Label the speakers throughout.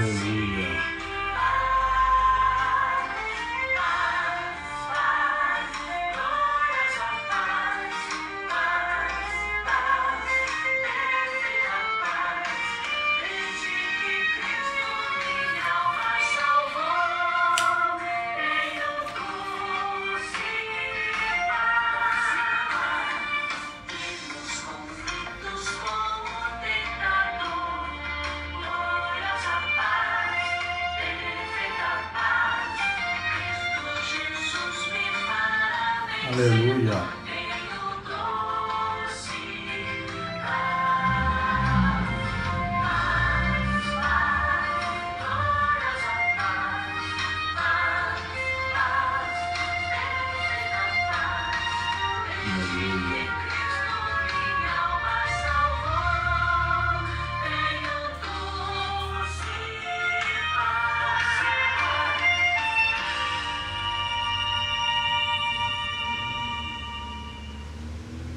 Speaker 1: Aleluia. Aleluia.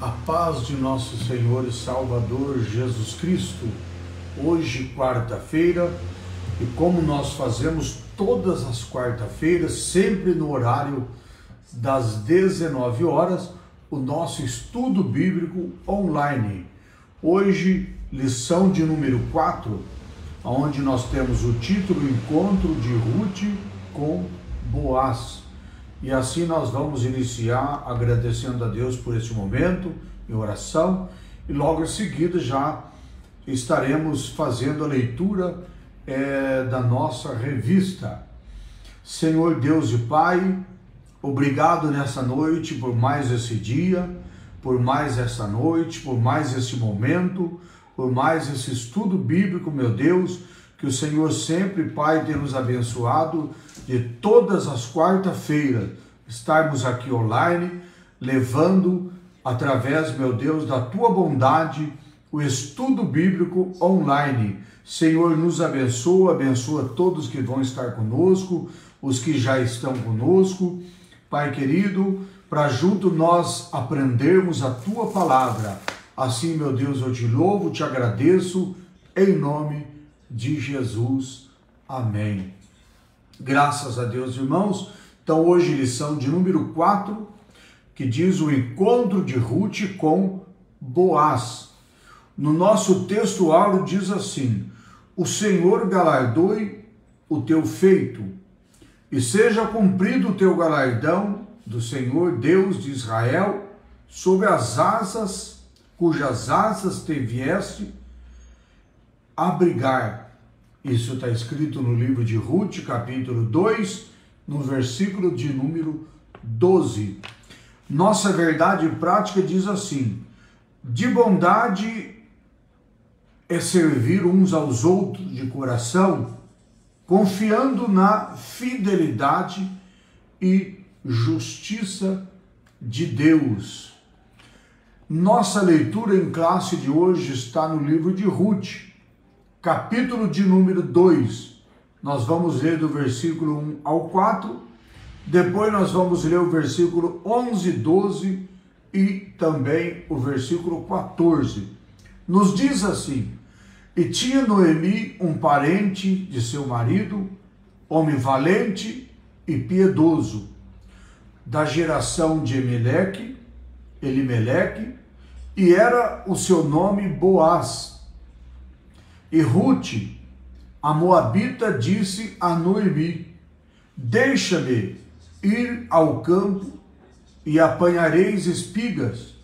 Speaker 1: A paz de nosso Senhor e Salvador Jesus Cristo, hoje quarta-feira, e como nós fazemos todas as quarta-feiras, sempre no horário das 19 horas, o nosso estudo bíblico online. Hoje, lição de número 4, onde nós temos o título Encontro de Ruth com Boaz. E assim nós vamos iniciar agradecendo a Deus por esse momento, em oração, e logo em seguida já estaremos fazendo a leitura da nossa revista. Senhor Deus e Pai, obrigado nessa noite por mais esse dia, por mais essa noite, por mais esse momento, por mais esse estudo bíblico, meu Deus, que o Senhor sempre, Pai, tem nos abençoado de todas as quarta-feiras estarmos aqui online, levando através, meu Deus, da Tua bondade, o estudo bíblico online. Senhor, nos abençoa, abençoa todos que vão estar conosco, os que já estão conosco, Pai querido, para junto nós aprendermos a Tua palavra. Assim, meu Deus, eu te louvo, te agradeço, em nome de Jesus. Amém. Graças a Deus, irmãos. Então, hoje, lição de número 4, que diz o encontro de Ruth com Boaz. No nosso texto áureo diz assim: o Senhor galardoe o teu feito, e seja cumprido o teu galardão do Senhor Deus de Israel, sobre as asas, cujas asas te vieste abrigar. Isso está escrito no livro de Ruth, capítulo 2, no versículo de número 12. Nossa verdade prática diz assim: de bondade é servir uns aos outros de coração, confiando na fidelidade e justiça de Deus. Nossa leitura em classe de hoje está no livro de Ruth, capítulo de número 2. Nós vamos ler do versículo 1 ao 4, depois nós vamos ler o versículo 11, 12 e também o versículo 14. Nos diz assim: e tinha Noemi um parente de seu marido, homem valente e piedoso, da geração de Elimeleque, e era o seu nome Boaz. E Ruth, a moabita, disse a Noemi: deixa-me ir ao campo e apanhareis espigas,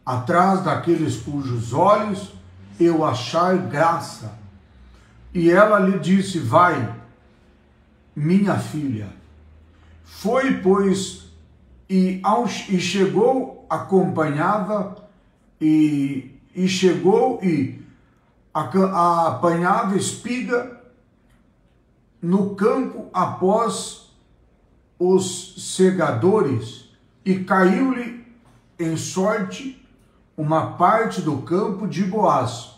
Speaker 1: atrás daqueles cujos olhos eu achar graça. E ela lhe disse: vai, minha filha. Foi, pois, e chegou, acompanhava, e chegou e apanhava espiga no campo após os segadores, e caiu-lhe em sorte uma parte do campo de Boaz,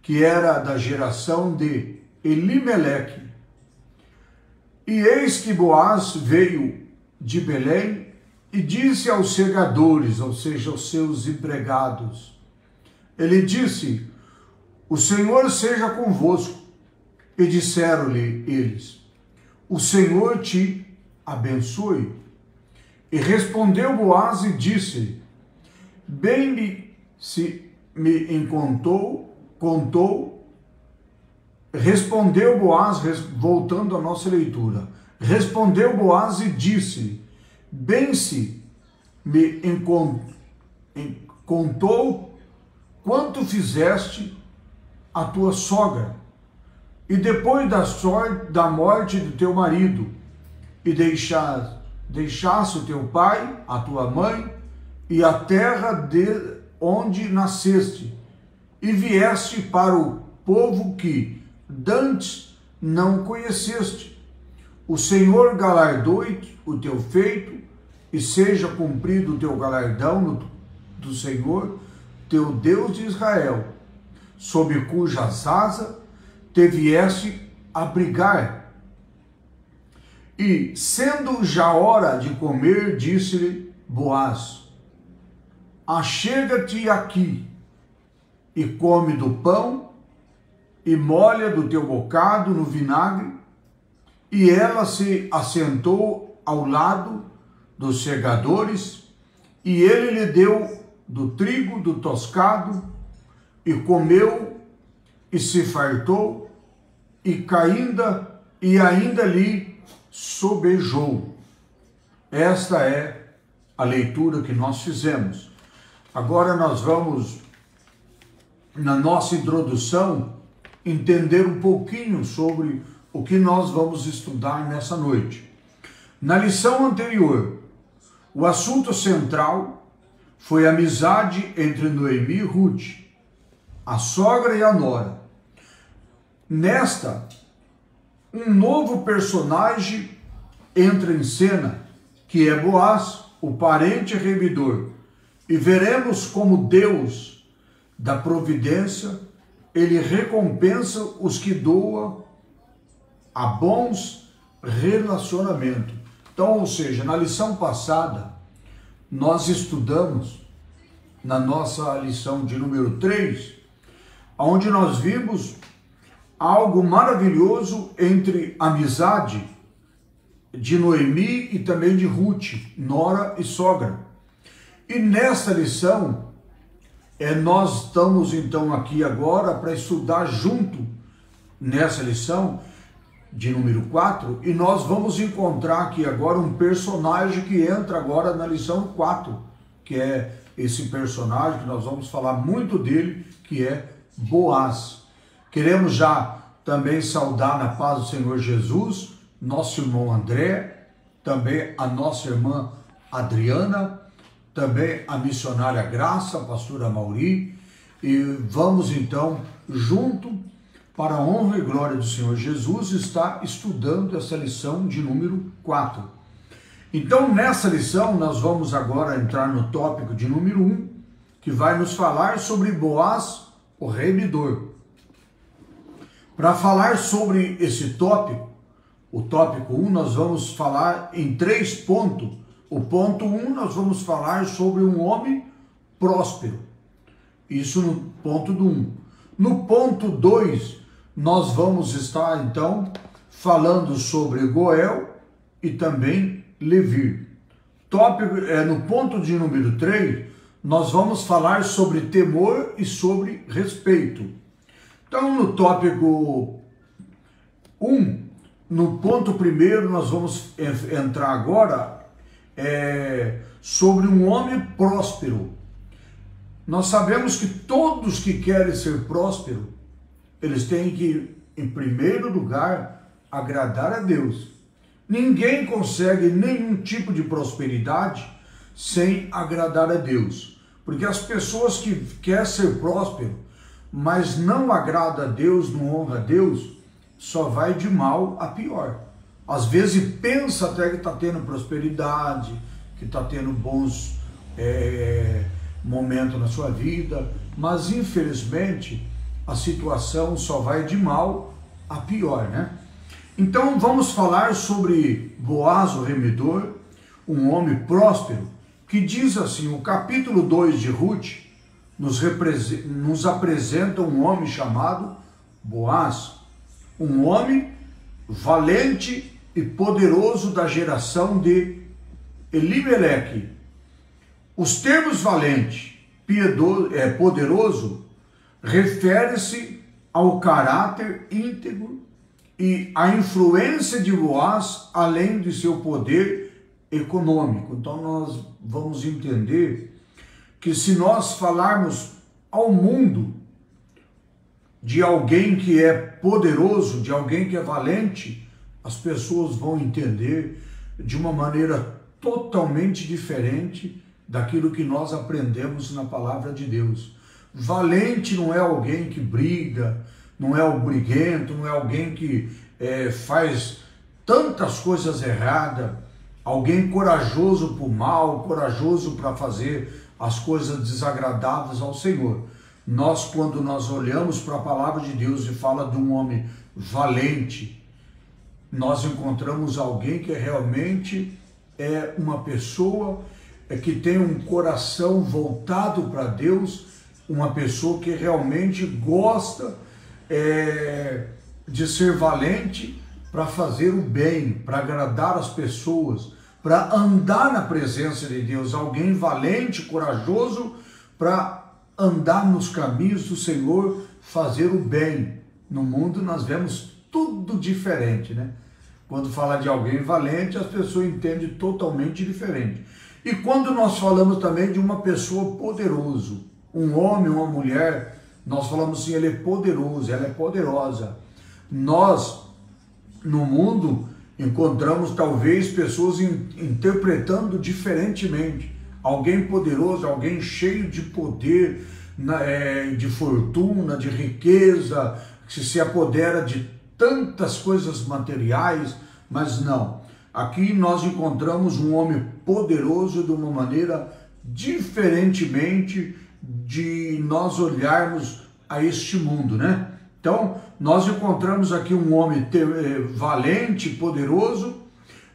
Speaker 1: que era da geração de Elimeleque. E eis que Boaz veio de Belém e disse aos segadores, ou seja, aos seus empregados, ele disse: o Senhor seja convosco. E disseram-lhe eles: o Senhor te abençoe. E respondeu Boaz e disse: bem se me contou. Respondeu Boaz, voltando à nossa leitura, respondeu Boaz e disse: bem se me contou quanto fizeste a tua sogra, e depois da morte do teu marido, e deixasse o teu pai, a tua mãe, e a terra de onde nasceste, e vieste para o povo que dantes não conheceste. O Senhor galardoe o teu feito, e seja cumprido o teu galardão do Senhor, teu Deus de Israel, sob cujas asas te vieste abrigar. E, sendo já hora de comer, disse-lhe Boaz: achega-te aqui, e come do pão, e molha do teu bocado no vinagre. E ela se assentou ao lado dos segadores, e ele lhe deu do trigo do toscado, e comeu, e se fartou, e ainda lhe sobejou. Esta é a leitura que nós fizemos. Agora nós vamos, na nossa introdução, entender um pouquinho sobre o que nós vamos estudar nessa noite. Na lição anterior, o assunto central foi a amizade entre Noemi e Ruth, a sogra e a nora. Nesta, um novo personagem entra em cena, que é Boaz, o parente remidor, e veremos como Deus da providência, ele recompensa os que doam a bons relacionamentos. Então, ou seja, na lição passada, nós estudamos, na nossa lição de número 3, onde nós vimos algo maravilhoso entre amizade de Noemi e também de Ruth, nora e sogra. E nessa lição, nós estamos então aqui agora para estudar junto, nessa lição de número 4, e nós vamos encontrar aqui agora um personagem que entra agora na lição 4, que é esse personagem que nós vamos falar muito dele, que é Boaz. Queremos já também saudar na paz do Senhor Jesus, nosso irmão André, também a nossa irmã Adriana, também a missionária Graça, a pastora Mauri, e vamos então junto, para a honra e glória do Senhor Jesus, estar estudando essa lição de número 4. Então, nessa lição, nós vamos agora entrar no tópico de número 1, que vai nos falar sobre Boaz, o remidor. Para falar sobre esse tópico, o tópico 1, nós vamos falar em 3 pontos. O ponto 1, nós vamos falar sobre um homem próspero. Isso no ponto do 1. No ponto 2, nós vamos estar, então, falando sobre Goel e também Levi. Tópico, no ponto de número 3, nós vamos falar sobre temor e sobre respeito. Então, no tópico 1, no ponto 1, nós vamos entrar agora sobre um homem próspero. Nós sabemos que todos que querem ser prósperos, eles têm que, em primeiro lugar, agradar a Deus. Ninguém consegue nenhum tipo de prosperidade sem agradar a Deus. Porque as pessoas que querem ser prósperos, mas não agrada a Deus, não honra a Deus, só vai de mal a pior. Às vezes pensa até que está tendo prosperidade, que está tendo bons momentos na sua vida, mas infelizmente a situação só vai de mal a pior, né? Então vamos falar sobre Boaz, o remidor, um homem próspero, que diz assim, o capítulo 2 de Ruth nos apresenta um homem chamado Boaz. um homem valente e poderoso da geração de Elimeleque. Os termos valente, poderoso, refere-se ao caráter íntegro e à influência de Boaz, além de seu poder econômico. Então nós vamos entender que se nós falarmos ao mundo de alguém que é poderoso, de alguém que é valente, as pessoas vão entender de uma maneira totalmente diferente daquilo que nós aprendemos na palavra de Deus. Valente não é alguém que briga, não é o briguento, não é alguém que faz tantas coisas erradas, alguém corajoso para o mal, corajoso para fazer as coisas desagradáveis ao Senhor. Quando nós olhamos para a palavra de Deus e fala de um homem valente, nós encontramos alguém que realmente é uma pessoa que tem um coração voltado para Deus, uma pessoa que realmente gosta de ser valente para fazer o bem, para agradar as pessoas, para andar na presença de Deus, alguém valente, corajoso para andar nos caminhos do Senhor, fazer o bem. No mundo nós vemos tudo diferente, né? Quando fala de alguém valente, as pessoas entendem totalmente diferente. E quando nós falamos também de uma pessoa poderosa, um homem, uma mulher, nós falamos assim, ele é poderoso, ela é poderosa. Nós, no mundo, encontramos talvez pessoas interpretando diferentemente. Alguém poderoso, alguém cheio de poder, de fortuna, de riqueza, que se apodera de tantas coisas materiais, mas não. Aqui nós encontramos um homem poderoso de uma maneira diferentemente de nós olharmos a este mundo, né? Então, nós encontramos aqui um homem valente, poderoso,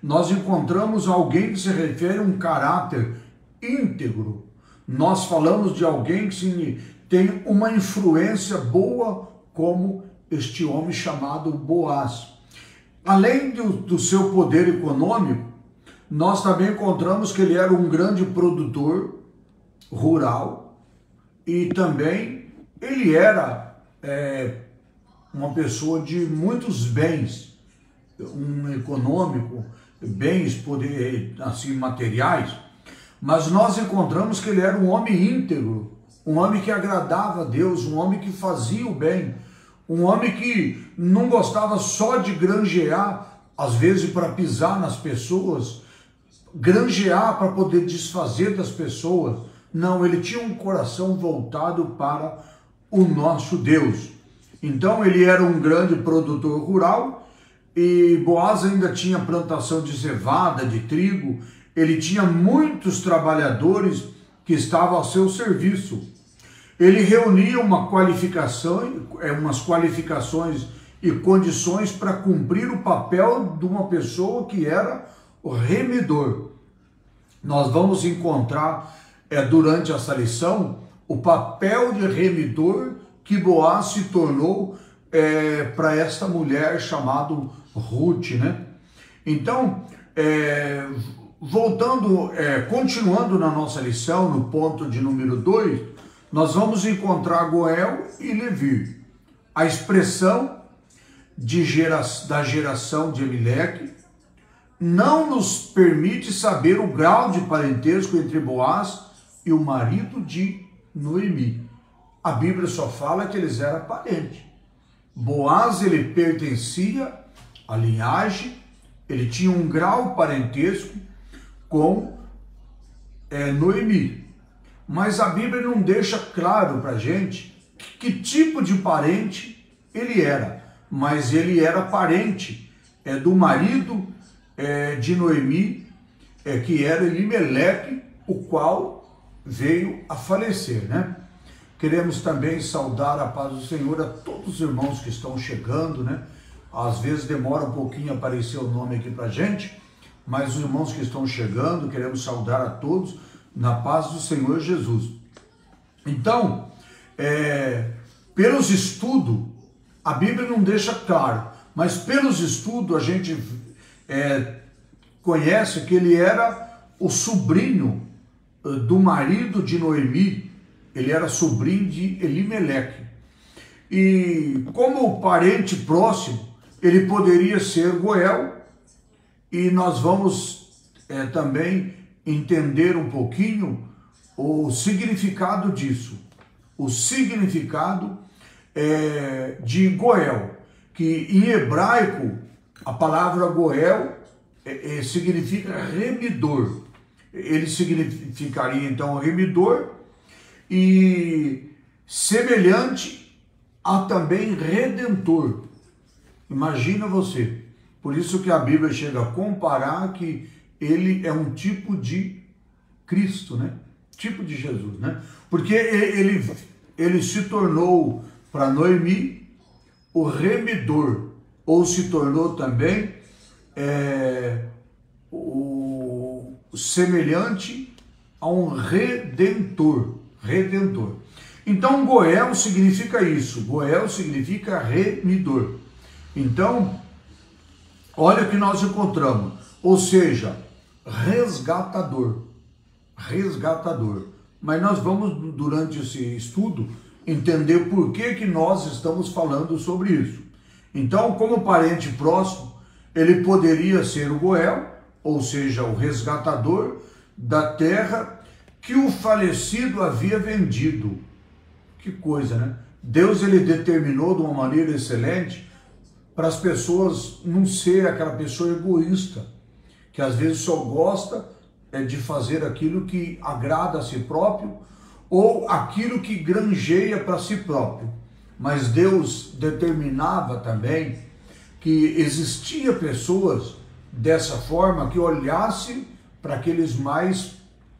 Speaker 1: nós encontramos alguém que se refere a um caráter íntegro. Nós falamos de alguém que tem uma influência boa, como este homem chamado Boaz. Além do seu poder econômico, nós também encontramos que ele era um grande produtor rural e também ele era uma pessoa de muitos bens, um econômico, bens assim, materiais, mas nós encontramos que ele era um homem íntegro, um homem que agradava a Deus, um homem que fazia o bem, um homem que não gostava só de granjear, às vezes para pisar nas pessoas, granjear para poder desfazer das pessoas. Não, ele tinha um coração voltado para o nosso Deus. Então ele era um grande produtor rural e Boaz ainda tinha plantação de cevada, de trigo, ele tinha muitos trabalhadores que estavam ao seu serviço. Ele reunia umas qualificações e condições para cumprir o papel de uma pessoa que era o remidor. Nós vamos encontrar durante essa lição o papel de remidor que Boaz se tornou para esta mulher chamada Ruth, né? Então, continuando na nossa lição, no ponto de número 2, nós vamos encontrar Goel e Levi. A expressão da geração de Elimeleque não nos permite saber o grau de parentesco entre Boaz e o marido de Noemi. A Bíblia só fala que eles eram parentes. Boaz, ele pertencia à linhagem, ele tinha um grau parentesco com Noemi. Mas a Bíblia não deixa claro para a gente que tipo de parente ele era. Mas ele era parente do marido de Noemi, que era Elimeleque, o qual veio a falecer, né? Queremos também saudar a paz do Senhor a todos os irmãos que estão chegando, né? Às vezes demora um pouquinho a aparecer o nome aqui para a gente, mas os irmãos que estão chegando, queremos saudar a todos na paz do Senhor Jesus. Então, pelos estudos, a Bíblia não deixa claro mas pelos estudos a gente conhece que ele era o sobrinho do marido de Noemi, ele era sobrinho de Elimeleque. E como parente próximo, ele poderia ser Goel, e nós vamos também entender um pouquinho o significado disso. O significado de Goel, que em hebraico a palavra Goel significa remidor. Ele significaria então remidor e semelhante a também redentor. Imagina você. Por isso que a Bíblia chega a comparar que ele é um tipo de Cristo, né? Tipo de Jesus, né? Porque ele se tornou para Noemi o remidor, ou se tornou também o semelhante a um redentor. Redentor. Então, Goel significa isso. Goel significa remidor. Então, olha o que nós encontramos. Ou seja, resgatador. Resgatador. Mas nós vamos, durante esse estudo, entender por que nós estamos falando sobre isso. Então, como parente próximo, ele poderia ser o Goel, ou seja, o resgatador da terra que o falecido havia vendido. Que coisa, né? Deus, ele determinou de uma maneira excelente para as pessoas não ser aquela pessoa egoísta, que às vezes só gosta de fazer aquilo que agrada a si próprio ou aquilo que granjeia para si próprio. Mas Deus determinava também que existia pessoas dessa forma que olhassem para aqueles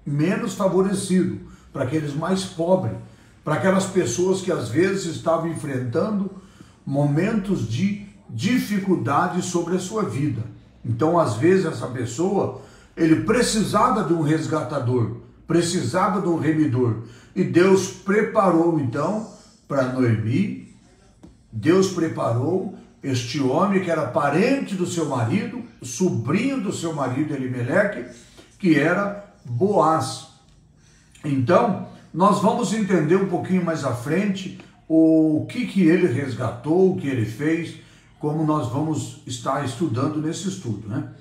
Speaker 1: menos favorecidos, para aqueles mais pobres, para aquelas pessoas que às vezes estavam enfrentando momentos de dificuldade sobre a sua vida. Então, às vezes, essa pessoa, ele precisava de um resgatador, precisava de um remidor. E Deus preparou, então, para Noemi, Deus preparou este homem que era parente do seu marido, sobrinho do seu marido Elimeleque, que era Boaz. Então, nós vamos entender um pouquinho mais à frente o que ele resgatou, o que ele fez, como nós vamos estar estudando nesse estudo, né?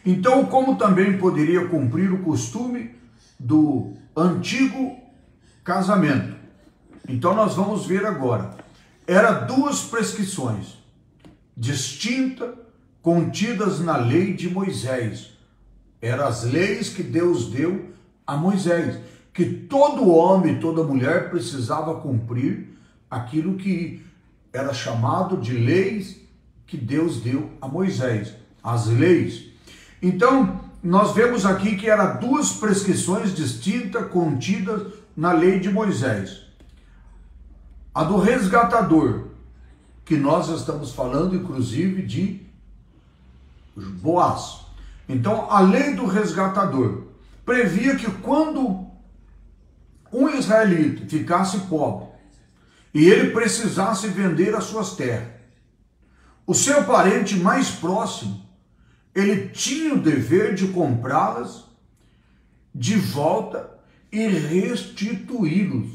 Speaker 1: Então, como também poderia cumprir o costume do antigo casamento. Então, nós vamos ver agora. Eram duas prescrições distintas, contidas na lei de Moisés. Eram as leis que Deus deu a Moisés, que todo homem, toda mulher precisava cumprir aquilo que era chamado de leis que Deus deu a Moisés, as leis. Então, nós vemos aqui que eram duas prescrições distintas contidas na lei de Moisés. A do resgatador, que nós estamos falando, inclusive, de Boaz. Então, a lei do resgatador previa que quando um israelita ficasse pobre e ele precisasse vender as suas terras, o seu parente mais próximo, ele tinha o dever de comprá-las de volta e restituí-los.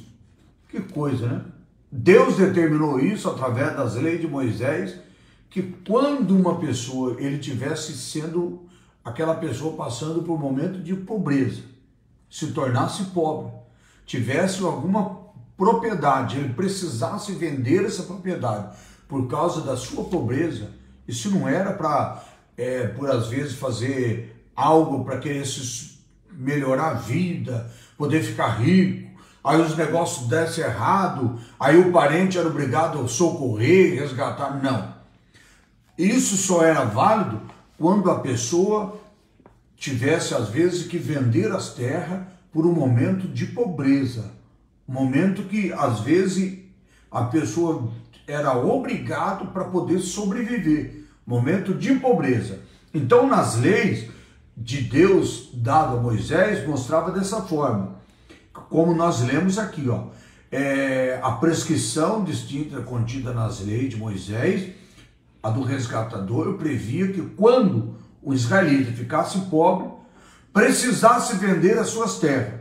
Speaker 1: Que coisa, né? Deus determinou isso através das leis de Moisés, que quando uma pessoa, ele tivesse sendo aquela pessoa passando por um momento de pobreza, se tornasse pobre, tivesse alguma propriedade, ele precisasse vender essa propriedade por causa da sua pobreza, isso não era para, por às vezes, fazer algo para querer melhorar a vida, poder ficar rico, aí os negócios dessem errado, aí o parente era obrigado a socorrer, resgatar, não. Isso só era válido quando a pessoa tivesse, às vezes, que vender as terras por um momento de pobreza, um momento que, às vezes, a pessoa era obrigado para poder sobreviver, momento de pobreza. Então, nas leis de Deus dado a Moisés, mostrava dessa forma, como nós lemos aqui, ó, a prescrição distinta contida nas leis de Moisés, a do resgatador, previa que quando o israelita ficasse pobre, precisasse vender as suas terras,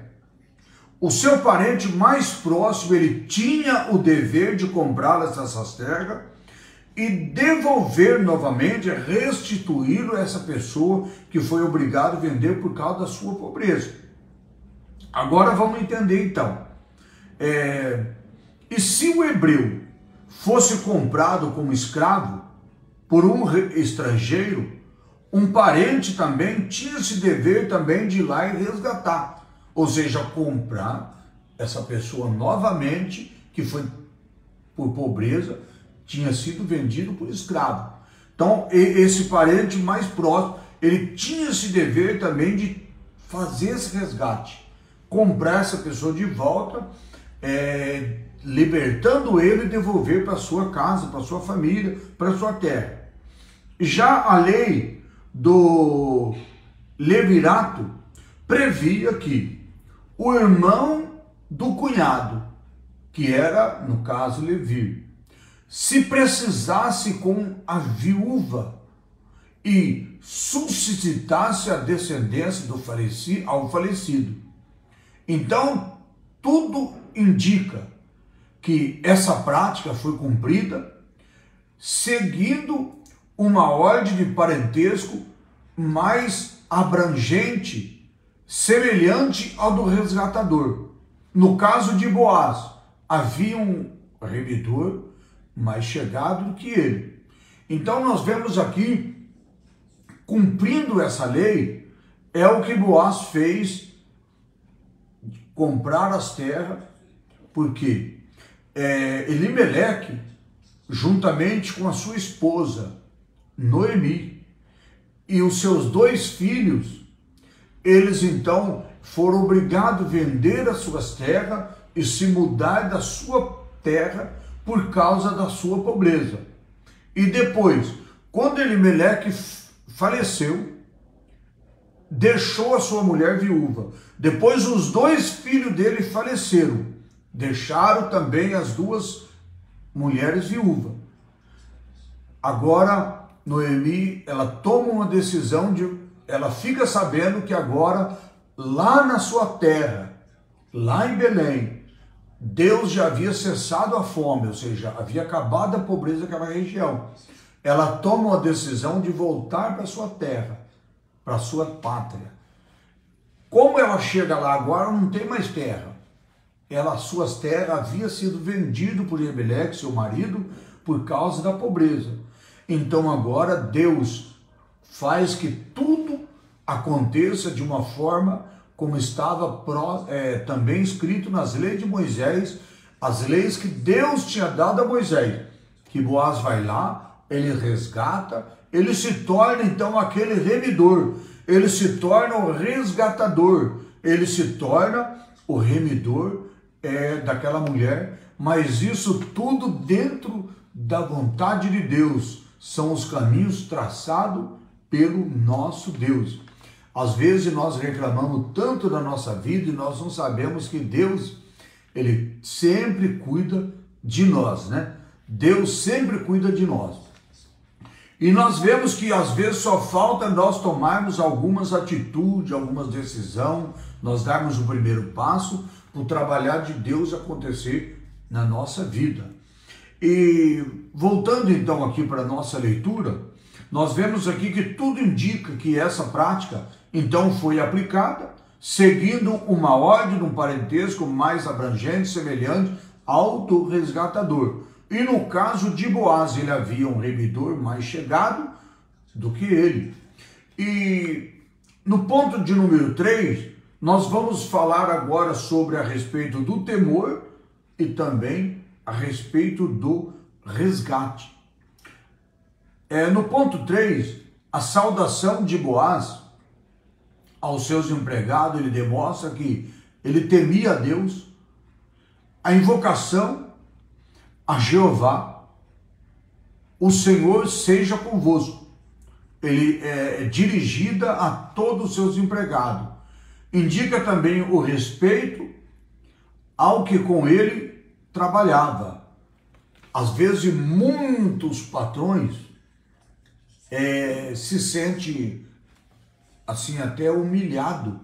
Speaker 1: o seu parente mais próximo, ele tinha o dever de comprar essas terras e devolver novamente, restituí-lo a essa pessoa que foi obrigado a vender por causa da sua pobreza. Agora vamos entender então. E se o hebreu fosse comprado como escravo por um estrangeiro, um parente também tinha esse dever também de ir lá e resgatar, ou seja, comprar essa pessoa novamente, que foi por pobreza, tinha sido vendido por escravo. Então, esse parente mais próximo, ele tinha esse dever também de fazer esse resgate, comprar essa pessoa de volta, libertando ele e devolver para sua casa, para sua família, para sua terra. Já a lei do levirato previa que o irmão do cunhado, que era, no caso, Levi, se precisasse com a viúva e suscitasse a descendência ao falecido. Então, tudo indica que essa prática foi cumprida seguindo uma ordem de parentesco mais abrangente, semelhante ao do resgatador. No caso de Boaz, havia um remidor mais chegado do que ele. Então nós vemos aqui, cumprindo essa lei, é o que Boaz fez, comprar as terras, porque Elimeleque, juntamente com a sua esposa, Noemi, e os seus 2 filhos, eles então foram obrigados a vender as suas terras e se mudar da sua terra por causa da sua pobreza. E depois, quando Elimeleque faleceu, deixou a sua mulher viúva. Depois os 2 filhos dele faleceram, deixaram também as 2 mulheres viúvas. Agora, Noemi, ela toma uma decisão ela fica sabendo que agora, lá na sua terra, lá em Belém, Deus já havia cessado a fome, ou seja, havia acabado a pobreza daquela região. Ela toma uma decisão de voltar para sua terra, para sua pátria. Como ela chega lá agora, não tem mais terra. Suas terras haviam sido vendidas por Elimeleque, seu marido, por causa da pobreza. Então agora Deus faz que tudo aconteça de uma forma como estava também escrito nas leis de Moisés, as leis que Deus tinha dado a Moisés, que Boaz vai lá, ele resgata, ele se torna então aquele remidor, ele se torna o resgatador, ele se torna o remidor daquela mulher, mas isso tudo dentro da vontade de Deus, são os caminhos traçados pelo nosso Deus. Às vezes nós reclamamos tanto da nossa vida e nós não sabemos que Deus, ele sempre cuida de nós, né? Deus sempre cuida de nós. E nós vemos que às vezes só falta nós tomarmos algumas atitudes, algumas decisões, nós darmos o primeiro passo para o trabalhar de Deus acontecer na nossa vida. E voltando então aqui para a nossa leitura, nós vemos aqui que tudo indica que essa prática então foi aplicada, seguindo uma ordem de um parentesco mais abrangente, semelhante ao do resgatador. E no caso de Boaz, ele havia um remidor mais chegado do que ele. E no ponto de número 3, nós vamos falar agora sobre a respeito do temor e também a respeito do resgate. No ponto 3, a saudação de Boaz aos seus empregados, ele demonstra que ele temia a Deus, a invocação a Jeová, o Senhor seja convosco. Ele é dirigida a todos os seus empregados. Indica também o respeito ao que com ele trabalhava. Às vezes muitos patrões, se sente assim até humilhado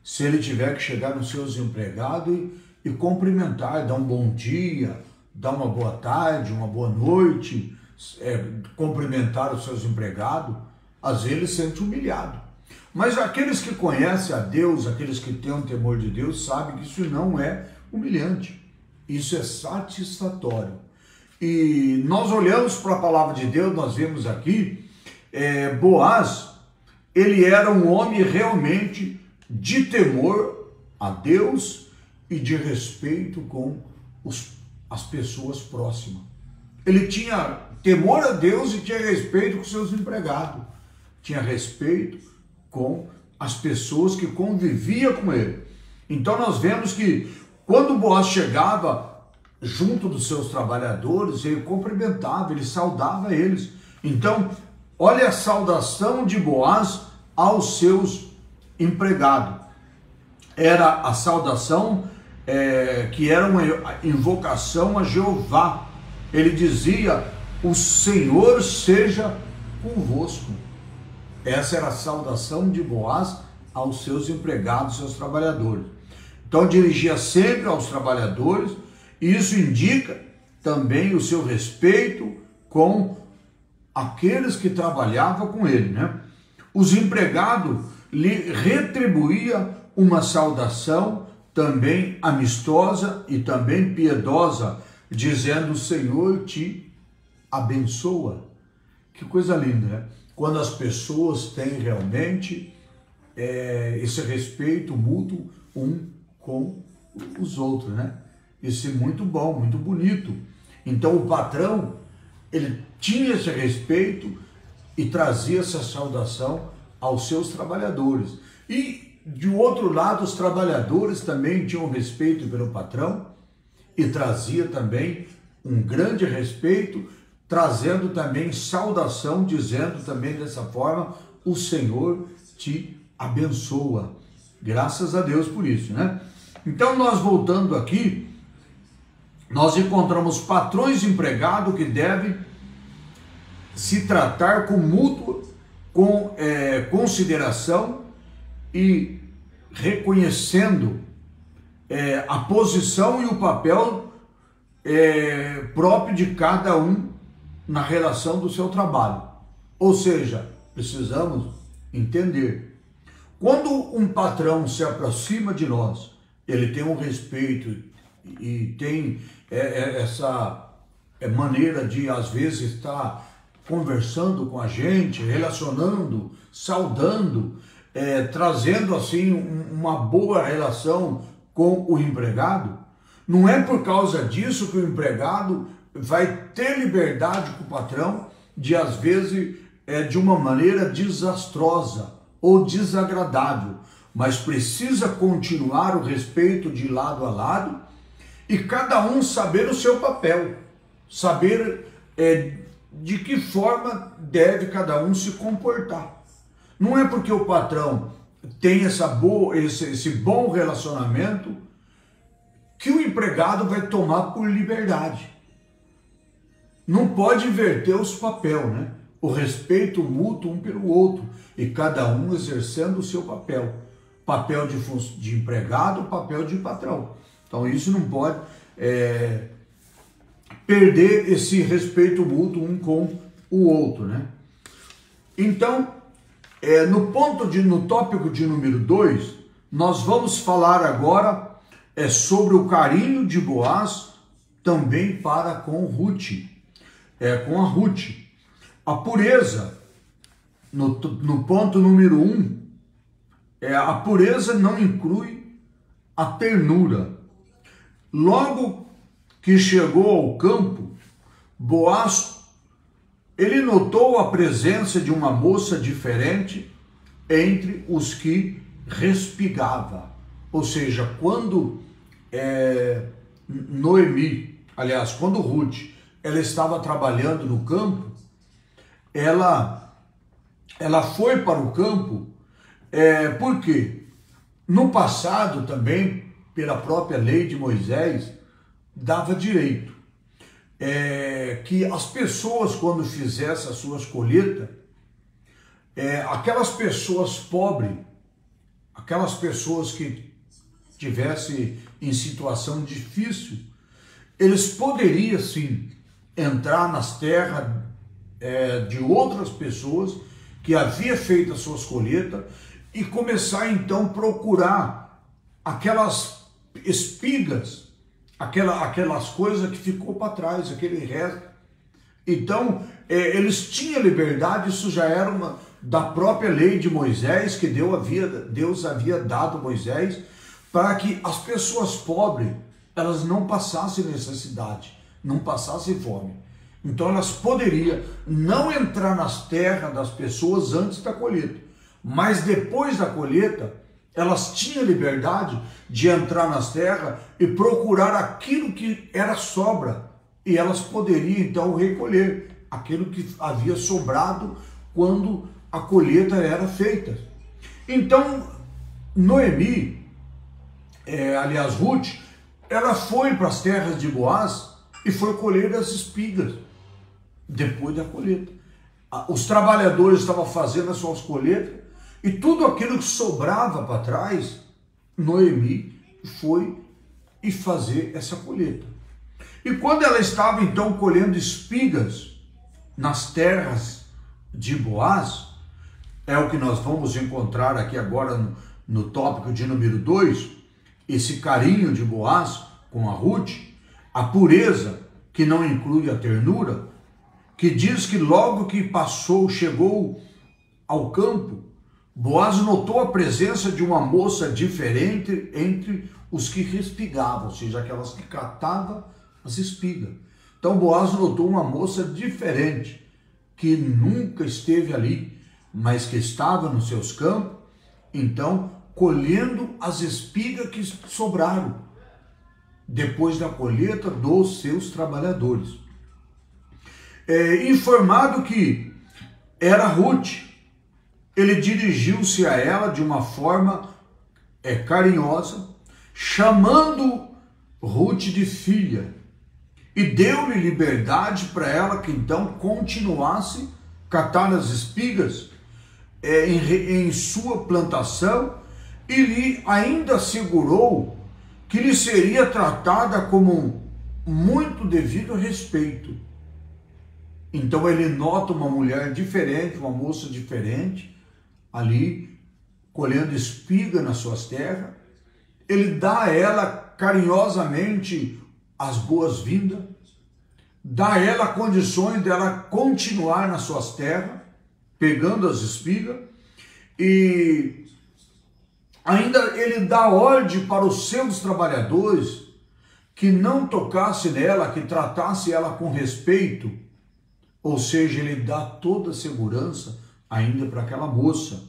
Speaker 1: se ele tiver que chegar nos seus empregados e cumprimentar, dar um bom dia, dar uma boa tarde, uma boa noite, cumprimentar os seus empregados. Às vezes ele se sente humilhado. Mas aqueles que conhecem a Deus, aqueles que têm um temor de Deus, sabem que isso não é humilhante, isso é satisfatório. E nós olhamos para a palavra de Deus, nós vemos aqui, Boaz, ele era um homem realmente de temor a Deus e de respeito com as pessoas próximas. Ele tinha temor a Deus e tinha respeito com seus empregados, tinha respeito com as pessoas que conviviam com ele. Então nós vemos que quando Boaz chegava junto dos seus trabalhadores, ele cumprimentava, ele saudava eles. Então, olha a saudação de Boaz aos seus empregados. Era a saudação que era uma invocação a Jeová. Ele dizia: o Senhor seja convosco. Essa era a saudação de Boaz aos seus empregados, seus trabalhadores. Então dirigia sempre aos trabalhadores, e isso indica também o seu respeito com aqueles que trabalhavam com ele, né? Os empregados lhe retribuíam uma saudação também amistosa e também piedosa, dizendo: o Senhor te abençoa. Que coisa linda, né? Quando as pessoas têm realmente esse respeito mútuo um com os outros, né? Isso é muito bom, muito bonito. Então o patrão, ele tinha esse respeito e trazia essa saudação aos seus trabalhadores. E de outro lado, os trabalhadores também tinham respeito pelo patrão e trazia também um grande respeito, trazendo também saudação, dizendo também dessa forma: o Senhor te abençoa. Graças a Deus por isso, né? Então nós voltando aqui, nós encontramos patrões e empregados que devem se tratar com mútua, com consideração e reconhecendo a posição e o papel próprio de cada um na relação do seu trabalho. Ou seja, precisamos entender, quando um patrão se aproxima de nós, ele tem um respeito e tem essa maneira de, às vezes, estar conversando com a gente, relacionando, saudando, trazendo assim uma boa relação com o empregado. Não é por causa disso que o empregado vai ter liberdade com o patrão de, às vezes, de uma maneira desastrosa ou desagradável, mas precisa continuar o respeito de lado a lado e cada um saber o seu papel, saber de que forma deve cada um se comportar. Não é porque o patrão tem esse bom relacionamento que o empregado vai tomar por liberdade. Não pode inverter os papéis, né? O respeito mútuo um pelo outro e cada um exercendo o seu papel. Papel de empregado, papel de patrão. Então isso não pode perder esse respeito mútuo um com o outro, né? Então, no tópico de número 2, nós vamos falar agora sobre o carinho de Boaz também para com Ruth, com a Ruth. A pureza, no ponto número 1, a pureza não inclui a ternura. Logo que chegou ao campo, Boaz, ele notou a presença de uma moça diferente entre os que respigava. Ou seja, quando quando Ruth, ela estava trabalhando no campo, ela foi para o campo, porque no passado também, pela própria lei de Moisés, dava direito que as pessoas, quando fizessem as suas colheitas, aquelas pessoas pobres, aquelas pessoas que tivessem em situação difícil, eles poderiam sim entrar nas terras de outras pessoas que haviam feito as suas colheitas e começar então a procurar aquelas espigas, aquelas coisas que ficou para trás, aquele resto. Então, eles tinham liberdade, isso já era da própria lei de Moisés, que Deus havia dado a Moisés, para que as pessoas pobres, elas não passassem necessidade, não passassem fome. Então elas poderiam não entrar nas terras das pessoas antes da colheita, mas depois da colheita, elas tinham liberdade de entrar nas terras e procurar aquilo que era sobra, e elas poderiam então recolher aquilo que havia sobrado quando a colheita era feita. Então Noemi, aliás Ruth, ela foi para as terras de Boaz e foi colher as espigas depois da colheita. Os trabalhadores estavam fazendo as suas colheitas e tudo aquilo que sobrava para trás, Noemi foi e fazer essa colheita. E quando ela estava então colhendo espigas nas terras de Boaz, é o que nós vamos encontrar aqui agora no tópico de número 2, esse carinho de Boaz com a Ruth, a pureza que não inclui a ternura, que diz que logo que chegou ao campo, Boaz notou a presença de uma moça diferente entre os que respigavam, ou seja, aquelas que catavam as espigas. Então Boaz notou uma moça diferente, que nunca esteve ali, mas que estava nos seus campos, então colhendo as espigas que sobraram, depois da colheita dos seus trabalhadores. Informado que era Ruth, ele dirigiu-se a ela de uma forma carinhosa, chamando Ruth de filha, e deu-lhe liberdade para ela que então continuasse catar as espigas em sua plantação, e lhe ainda assegurou que lhe seria tratada como muito devido respeito. Então ele nota uma mulher diferente, uma moça diferente, ali, colhendo espiga nas suas terras. Ele dá a ela carinhosamente as boas-vindas, dá a ela condições dela continuar nas suas terras, pegando as espigas, e ainda ele dá ordem para os seus trabalhadores que não tocasse nela, que tratasse ela com respeito, ou seja, ele dá toda a segurança ainda para aquela moça.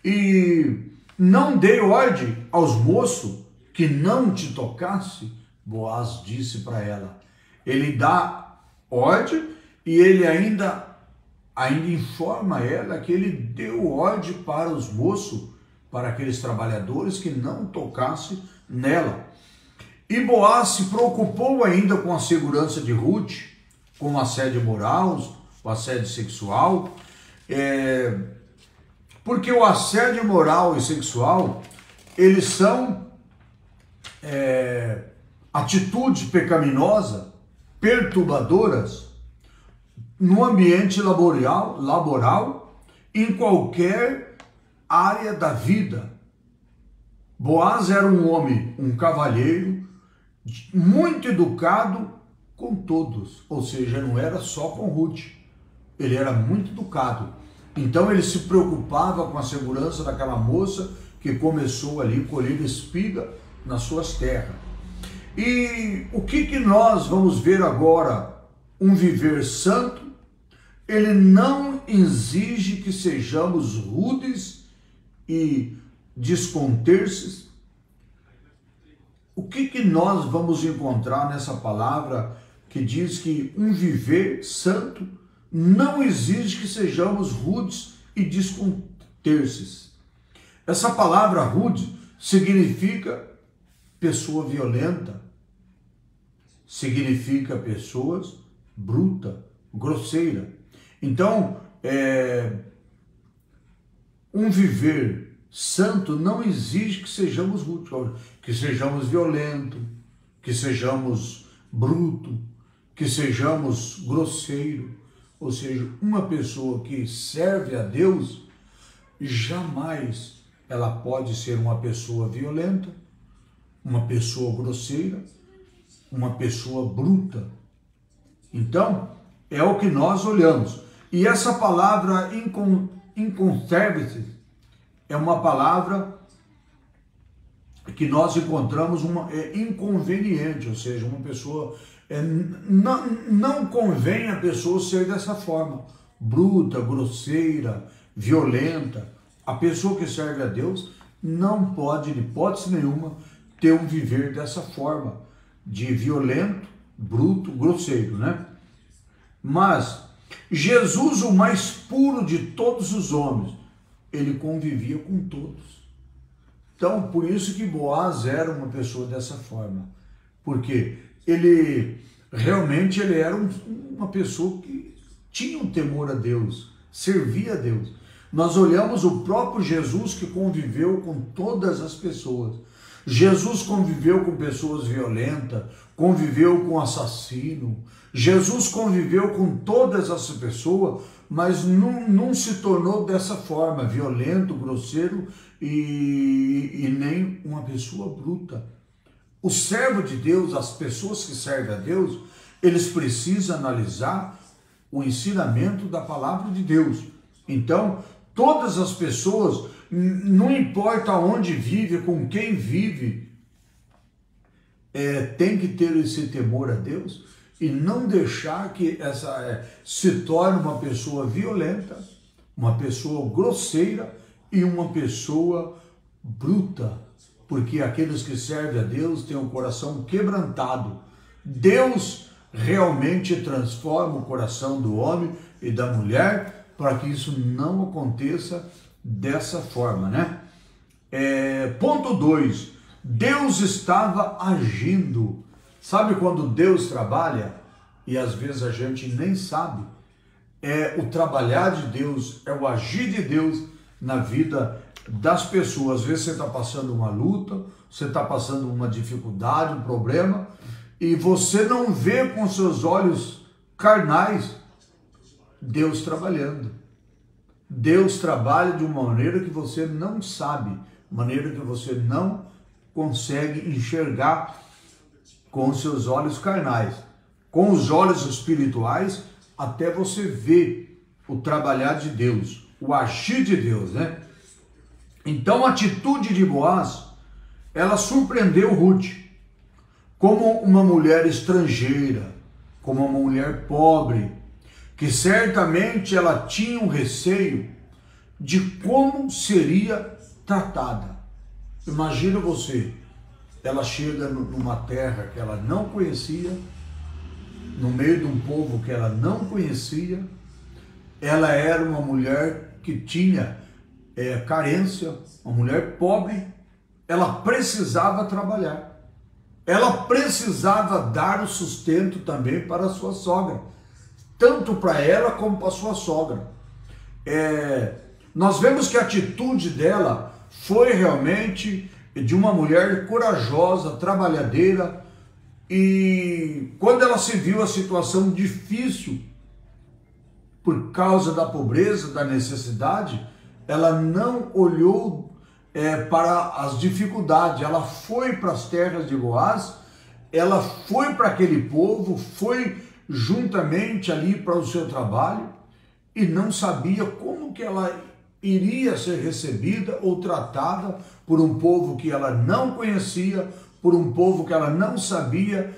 Speaker 1: E não dê ordem aos moços que não te tocasse, Boaz disse para ela. Ele dá ordem e ele ainda informa ela que ele deu ordem para os moços, para aqueles trabalhadores que não tocassem nela. E Boaz se preocupou ainda com a segurança de Ruth, com o assédio moral, o assédio sexual, porque o assédio moral e sexual, eles são atitudes pecaminosas, perturbadoras, no ambiente laboral, em qualquer área da vida. Boaz era um homem, um cavalheiro, muito educado com todos, ou seja, não era só com Ruth, ele era muito educado. Então ele se preocupava com a segurança daquela moça que começou ali a colher espiga nas suas terras. E o que nós vamos ver agora? Um viver santo, ele não exige que sejamos rudes e desconterces. O que nós vamos encontrar nessa palavra que diz que um viver santo não exige que sejamos rudes e desconterces? Essa palavra rude significa pessoa violenta, significa pessoas bruta, grosseira. Então, um viver santo não exige que sejamos rudes, que sejamos violentos, que sejamos brutos, que sejamos grosseiros. Ou seja, uma pessoa que serve a Deus, jamais ela pode ser uma pessoa violenta, uma pessoa grosseira, uma pessoa bruta. Então, é o que nós olhamos. E essa palavra inconservative é uma palavra que nós encontramos inconveniente, ou seja, uma pessoa... não convém a pessoa ser dessa forma, bruta, grosseira, violenta. A pessoa que serve a Deus não pode, de hipótese nenhuma, ter um viver dessa forma, de violento, bruto, grosseiro, né? Mas Jesus, o mais puro de todos os homens, ele convivia com todos. Então, por isso que Boaz era uma pessoa dessa forma, porque ele realmente era uma pessoa que tinha um temor a Deus, servia a Deus. Nós olhamos o próprio Jesus que conviveu com todas as pessoas. Jesus conviveu com pessoas violentas, conviveu com assassino. Jesus conviveu com todas as pessoas, mas não se tornou dessa forma, violento, grosseiro e nem uma pessoa bruta. O servo de Deus, as pessoas que servem a Deus, eles precisam analisar o ensinamento da palavra de Deus. Então, todas as pessoas, não importa onde vive, com quem vive, tem que ter esse temor a Deus e não deixar que se torne uma pessoa violenta, uma pessoa grosseira e uma pessoa bruta, porque aqueles que servem a Deus têm um coração quebrantado. Deus realmente transforma o coração do homem e da mulher para que isso não aconteça dessa forma, né? Ponto 2. Deus estava agindo. Sabe quando Deus trabalha e às vezes a gente nem sabe? O trabalhar de Deus, o agir de Deus na vida das pessoas. Às vezes você está passando uma luta, você está passando uma dificuldade, um problema, e você não vê com seus olhos carnais Deus trabalhando. Deus trabalha de uma maneira que você não sabe, maneira que você não consegue enxergar com os seus olhos carnais. Com os olhos espirituais, até você vê o trabalhar de Deus, o agir de Deus, né? Então a atitude de Boaz, ela surpreendeu Ruth, como uma mulher estrangeira, como uma mulher pobre, que certamente ela tinha um receio de como seria tratada. Imagina você, ela chega numa terra que ela não conhecia, no meio de um povo que ela não conhecia, ela era uma mulher que tinha carência, uma mulher pobre, ela precisava trabalhar, ela precisava dar o sustento também para a sua sogra, tanto para ela como para a sua sogra. Nós vemos que a atitude dela foi realmente de uma mulher corajosa, trabalhadeira, e quando ela se viu a situação difícil, por causa da pobreza, da necessidade, ela não olhou para as dificuldades, ela foi para as terras de Boaz, ela foi para aquele povo, foi juntamente ali para o seu trabalho e não sabia como que ela iria ser recebida ou tratada por um povo que ela não conhecia, por um povo que ela não sabia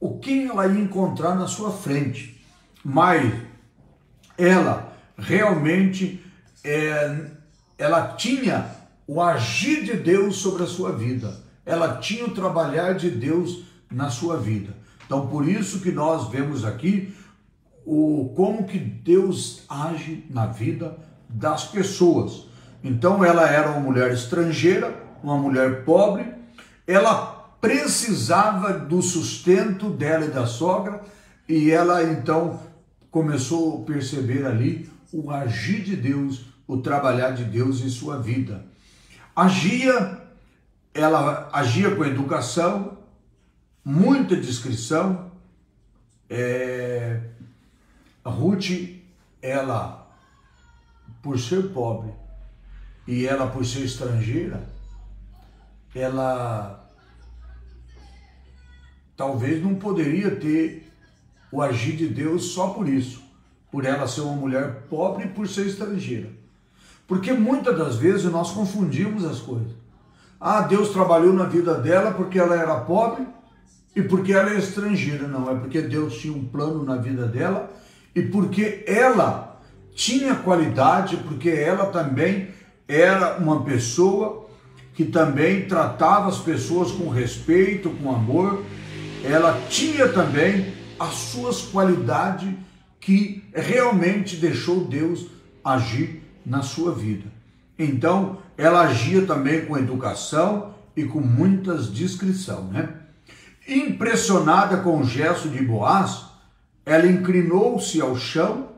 Speaker 1: o que ela ia encontrar na sua frente. Mas ela realmente ela tinha o agir de Deus sobre a sua vida, ela tinha o trabalhar de Deus na sua vida. Então, por isso que nós vemos aqui como que Deus age na vida das pessoas. Então, ela era uma mulher estrangeira, uma mulher pobre, ela precisava do sustento dela e da sogra, e ela então começou a perceber ali o agir de Deus o trabalhar de Deus em sua vida. Ela agia com educação, muita discrição. Ruth, ela, por ser pobre e ela por ser estrangeira, ela talvez não poderia ter o agir de Deus só por isso, por ela ser uma mulher pobre e por ser estrangeira. Porque muitas das vezes nós confundimos as coisas. Deus trabalhou na vida dela porque ela era pobre e porque ela é estrangeira. Não, é porque Deus tinha um plano na vida dela e porque ela tinha qualidade, porque ela também era uma pessoa que também tratava as pessoas com respeito, com amor. Ela tinha também as suas qualidades que realmente deixou Deus agir na sua vida. Então, ela agia também com educação e com muitas discrição, né? Impressionada com o gesto de Boaz, ela inclinou-se ao chão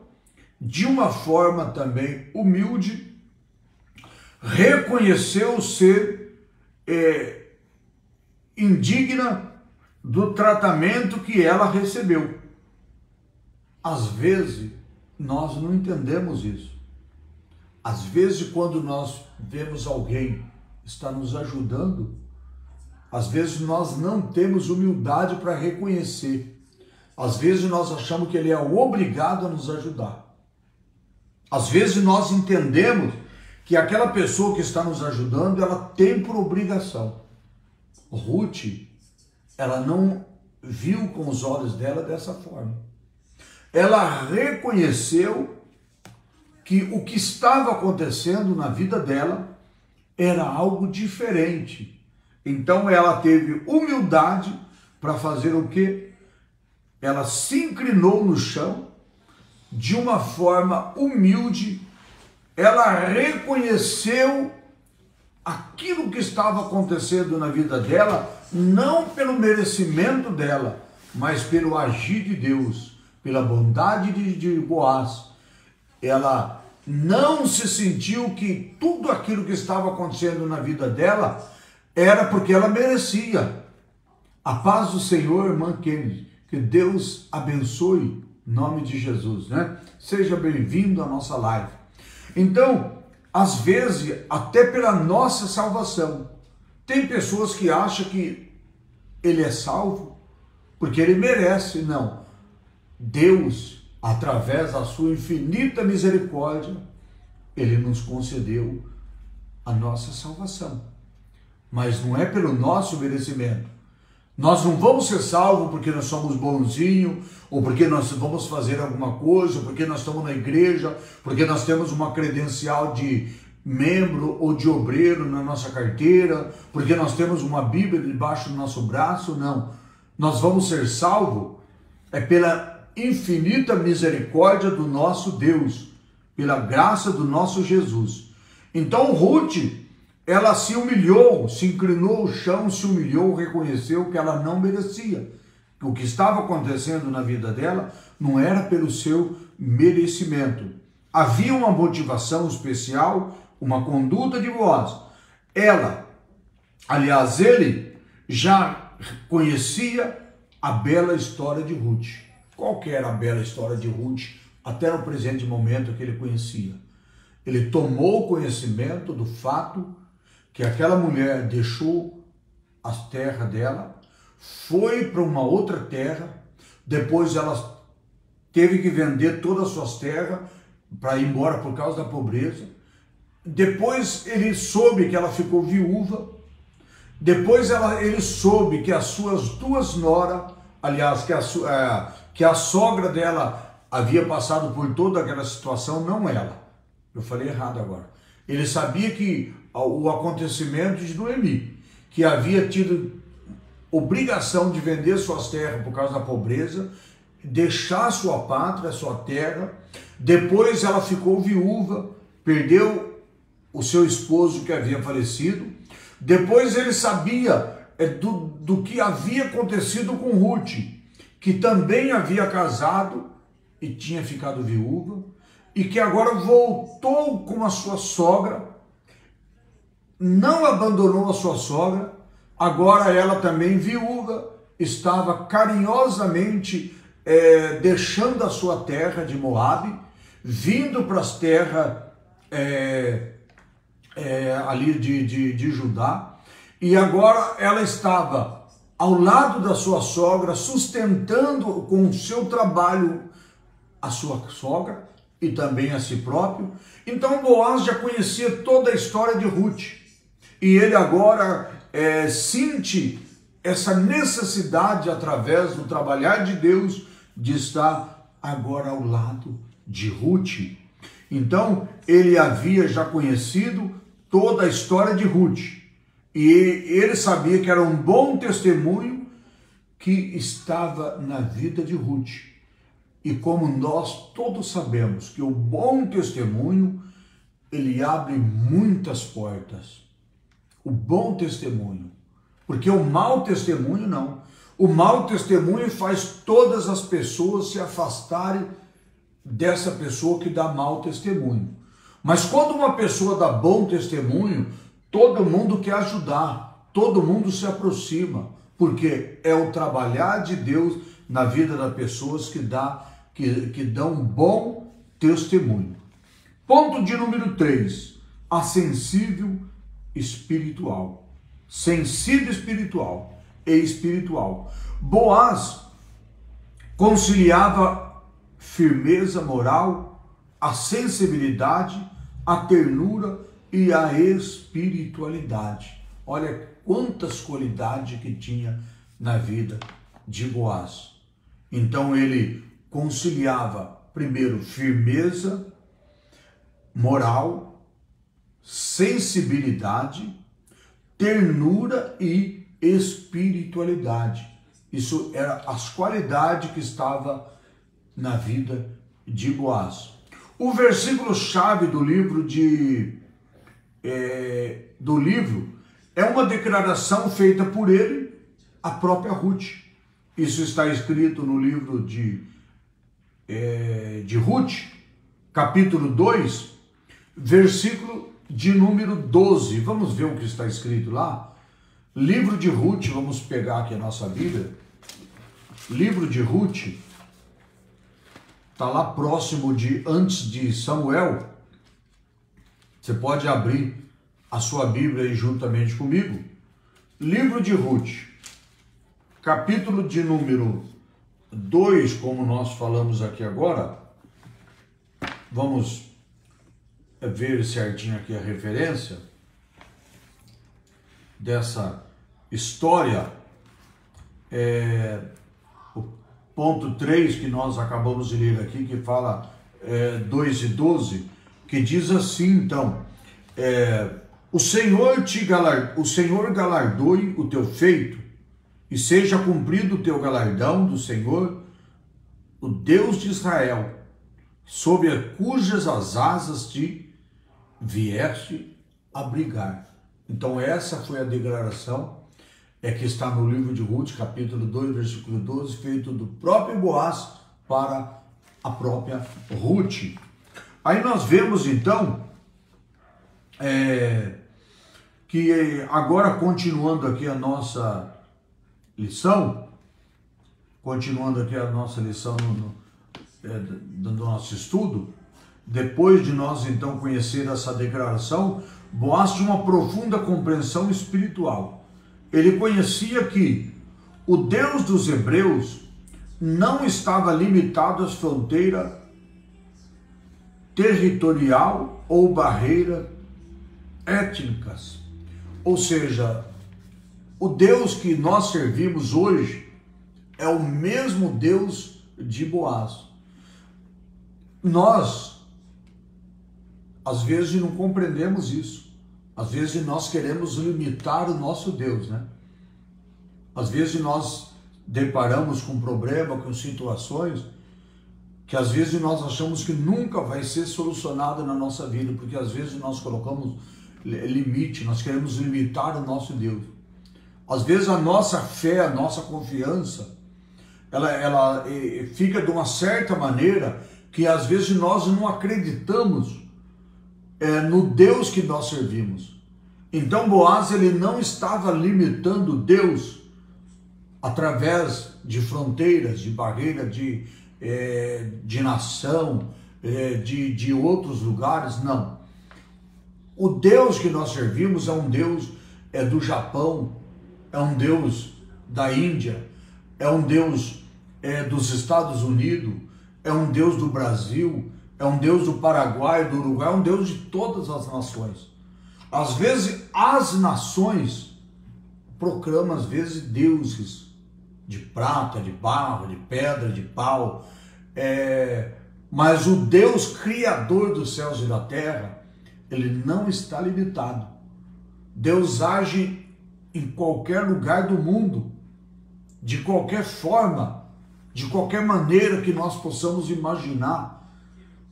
Speaker 1: de uma forma também humilde, reconheceu ser indigna do tratamento que ela recebeu. Às vezes, nós não entendemos isso. Às vezes, quando nós vemos alguém está nos ajudando, às vezes nós não temos humildade para reconhecer. Às vezes nós achamos que ele é obrigado a nos ajudar. Às vezes nós entendemos que aquela pessoa que está nos ajudando, ela tem por obrigação. Ruth, ela não viu com os olhos dela dessa forma. Ela reconheceu que o que estava acontecendo na vida dela era algo diferente. Então ela teve humildade para fazer o quê? Ela se inclinou no chão de uma forma humilde. Ela reconheceu aquilo que estava acontecendo na vida dela, não pelo merecimento dela, mas pelo agir de Deus, pela bondade de Boaz. Ela não se sentiu que tudo aquilo que estava acontecendo na vida dela era porque ela merecia. A paz do Senhor, irmã Kennedy, que Deus abençoe em nome de Jesus, né? Seja bem-vindo à nossa live. Então, às vezes, até pela nossa salvação, tem pessoas que acham que ele é salvo porque ele merece. Não. Deus, através da sua infinita misericórdia, ele nos concedeu a nossa salvação. Mas não é pelo nosso merecimento. Nós não vamos ser salvos porque nós somos bonzinhos, ou porque nós vamos fazer alguma coisa, ou porque nós estamos na igreja, porque nós temos uma credencial de membro ou de obreiro na nossa carteira, porque nós temos uma Bíblia debaixo do nosso braço. Não. Nós vamos ser salvos pela infinita misericórdia do nosso Deus, pela graça do nosso Jesus. Então Ruth, ela se humilhou, se inclinou ao chão, se humilhou, reconheceu que ela não merecia. O que estava acontecendo na vida dela não era pelo seu merecimento. Havia uma motivação especial, uma conduta de Boaz. Ele já conhecia a bela história de Ruth. Qual que era a bela história de Ruth até no presente momento que ele conhecia? Ele tomou conhecimento do fato que aquela mulher deixou as terras dela, foi para uma outra terra, depois ela teve que vender todas as suas terras para ir embora por causa da pobreza. Depois ele soube que ela ficou viúva. Depois ele soube que as suas duas noras, aliás, que a sogra dela havia passado por toda aquela situação, não ela. Eu falei errado agora. Ele sabia que o acontecimento de Noemi, que havia tido obrigação de vender suas terras por causa da pobreza, deixar sua pátria, sua terra. Depois ela ficou viúva, perdeu o seu esposo que havia falecido. Depois ele sabia do que havia acontecido com Ruth, que também havia casado e tinha ficado viúva. e que agora voltou com a sua sogra, não abandonou a sua sogra, agora ela também viúva, estava carinhosamente deixando a sua terra de Moabe, vindo para as terras ali de Judá, e agora ela estava ao lado da sua sogra, sustentando com o seu trabalho a sua sogra e também a si próprio. Então Boaz já conhecia toda a história de Ruth, e ele agora sente essa necessidade, através do trabalhar de Deus, de estar agora ao lado de Ruth. Então ele havia já conhecido toda a história de Ruth, e ele sabia que era um bom testemunho que estava na vida de Ruth. E como nós todos sabemos que o bom testemunho, ele abre muitas portas. O bom testemunho. Porque o mau testemunho não. O mau testemunho faz todas as pessoas se afastarem dessa pessoa que dá mau testemunho. Mas quando uma pessoa dá bom testemunho, todo mundo quer ajudar, todo mundo se aproxima, porque é o trabalhar de Deus na vida das pessoas que dão um bom testemunho. Ponto de número 3, a sensível espiritual. Sensível espiritual e espiritual. Boaz conciliava firmeza moral, a sensibilidade, a ternura e a espiritualidade. Olha quantas qualidades que tinha na vida de Boaz. Então ele conciliava primeiro firmeza moral, sensibilidade, ternura e espiritualidade. Isso eram as qualidades que estavam na vida de Boaz. O versículo chave do livro é uma declaração feita por ele, a própria Ruth. Isso está escrito no livro de Ruth, capítulo 2, versículo de número 12. Vamos ver o que está escrito lá. Livro de Ruth, vamos pegar aqui a nossa Bíblia. Livro de Ruth, está lá próximo antes de Samuel. Você pode abrir a sua Bíblia aí juntamente comigo. Livro de Ruth, capítulo de número 2, como nós falamos aqui agora. Vamos ver certinho aqui a referência dessa história. O ponto 3 que nós acabamos de ler aqui, que fala 2 e 12, que diz assim, então, o Senhor galardoe o teu feito, e seja cumprido o teu galardão do Senhor, o Deus de Israel, sob cujas as asas te vieste abrigar. Então essa foi a declaração que está no livro de Ruth, capítulo 2, versículo 12, feito do próprio Boaz para a própria Ruth. Aí nós vemos então que agora, continuando aqui a nossa lição do nosso estudo, depois de nós então conhecer essa declaração, Boaz tinha uma profunda compreensão espiritual. Ele conhecia que o Deus dos hebreus não estava limitado às fronteiras territorial ou barreiras étnicas. Ou seja, o Deus que nós servimos hoje é o mesmo Deus de Boaz. Nós, às vezes, não compreendemos isso. Às vezes nós queremos limitar o nosso Deus, né? Às vezes nós deparamos com problemas, com situações que às vezes nós achamos que nunca vai ser solucionado na nossa vida, porque às vezes nós colocamos limite, nós queremos limitar o nosso Deus. Às vezes a nossa fé, a nossa confiança, ela fica de uma certa maneira que às vezes nós não acreditamos no Deus que nós servimos. Então Boaz, ele não estava limitando Deus através de fronteiras, de barreiras, de nação, de outros lugares, não. O Deus que nós servimos é um Deus do Japão, é um Deus da Índia, é um Deus dos Estados Unidos, é um Deus do Brasil, é um Deus do Paraguai, do Uruguai, é um Deus de todas as nações. Às vezes as nações proclamam às vezes deuses de prata, de barro, de pedra, de pau, mas o Deus criador dos céus e da terra, ele não está limitado. Deus age em qualquer lugar do mundo, de qualquer forma, de qualquer maneira que nós possamos imaginar.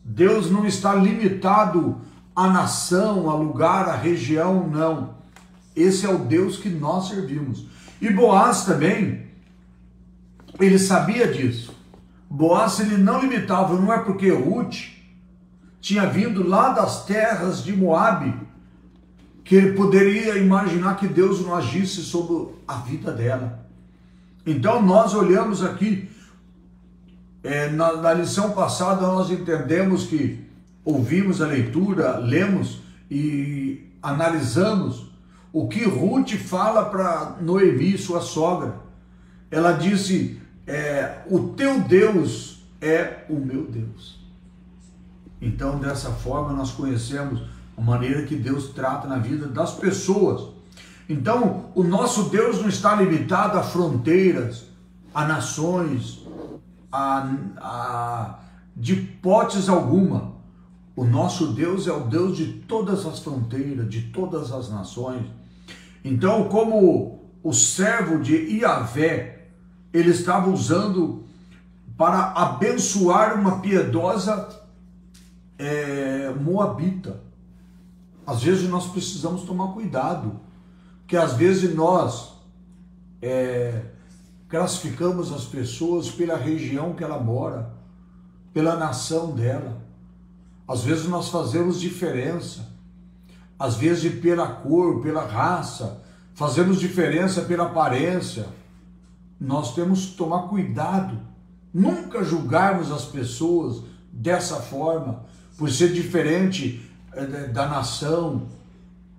Speaker 1: Deus não está limitado à nação, a lugar, a região, não. Esse é o Deus que nós servimos. E Boaz também, ele sabia disso. Boaz, ele não limitava, não é porque Ruth tinha vindo lá das terras de Moabe, que ele poderia imaginar que Deus não agisse sobre a vida dela. Então nós olhamos aqui, na lição passada nós entendemos que ouvimos a leitura, lemos e analisamos o que Ruth fala para Noemi, sua sogra. Ela disse, o teu Deus é o meu Deus. Então dessa forma nós conhecemos a maneira que Deus trata na vida das pessoas. Então o nosso Deus não está limitado a fronteiras, a nações, de hipótese alguma. O nosso Deus é o Deus de todas as fronteiras, de todas as nações. Então, como o servo de Iavé, ele estava usando para abençoar uma piedosa moabita. Às vezes nós precisamos tomar cuidado, que às vezes nós classificamos as pessoas pela região que ela mora, pela nação dela. Às vezes nós fazemos diferença, às vezes pela cor, pela raça, fazemos diferença pela aparência. Nós temos que tomar cuidado, nunca julgarmos as pessoas dessa forma, por ser diferente da nação.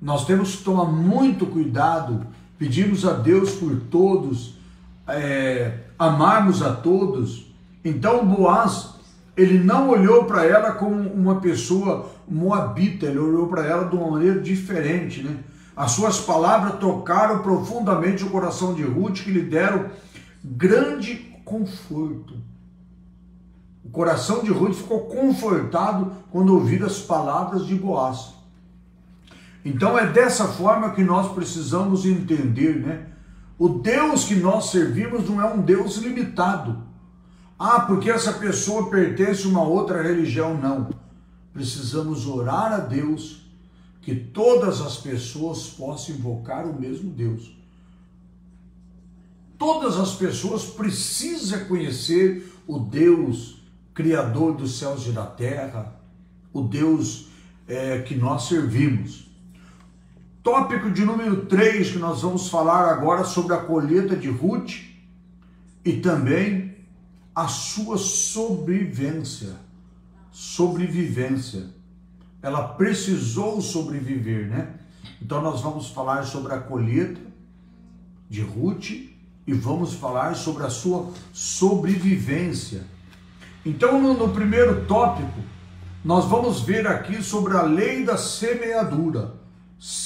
Speaker 1: Nós temos que tomar muito cuidado, pedimos a Deus por todos, amarmos a todos. Então Boaz, ele não olhou para ela como uma pessoa moabita, ele olhou para ela de uma maneira diferente, né? As suas palavras tocaram profundamente o coração de Ruth, que lhe deram grande conforto. O coração de Ruth ficou confortado quando ouviu as palavras de Boaz. Então é dessa forma que nós precisamos entender, né? O Deus que nós servimos não é um Deus limitado. Porque essa pessoa pertence a uma outra religião, não. Precisamos orar a Deus que todas as pessoas possam invocar o mesmo Deus. Todas as pessoas precisam conhecer o Deus Criador dos céus e da terra, o Deus que nós servimos. Tópico de número 3, que nós vamos falar agora sobre a colheita de Ruth e também a sua sobrevivência. Ela precisou sobreviver, né? Então nós vamos falar sobre a colheita de Ruth e vamos falar sobre a sua sobrevivência. Então no primeiro tópico, nós vamos ver aqui sobre a lei da semeadura.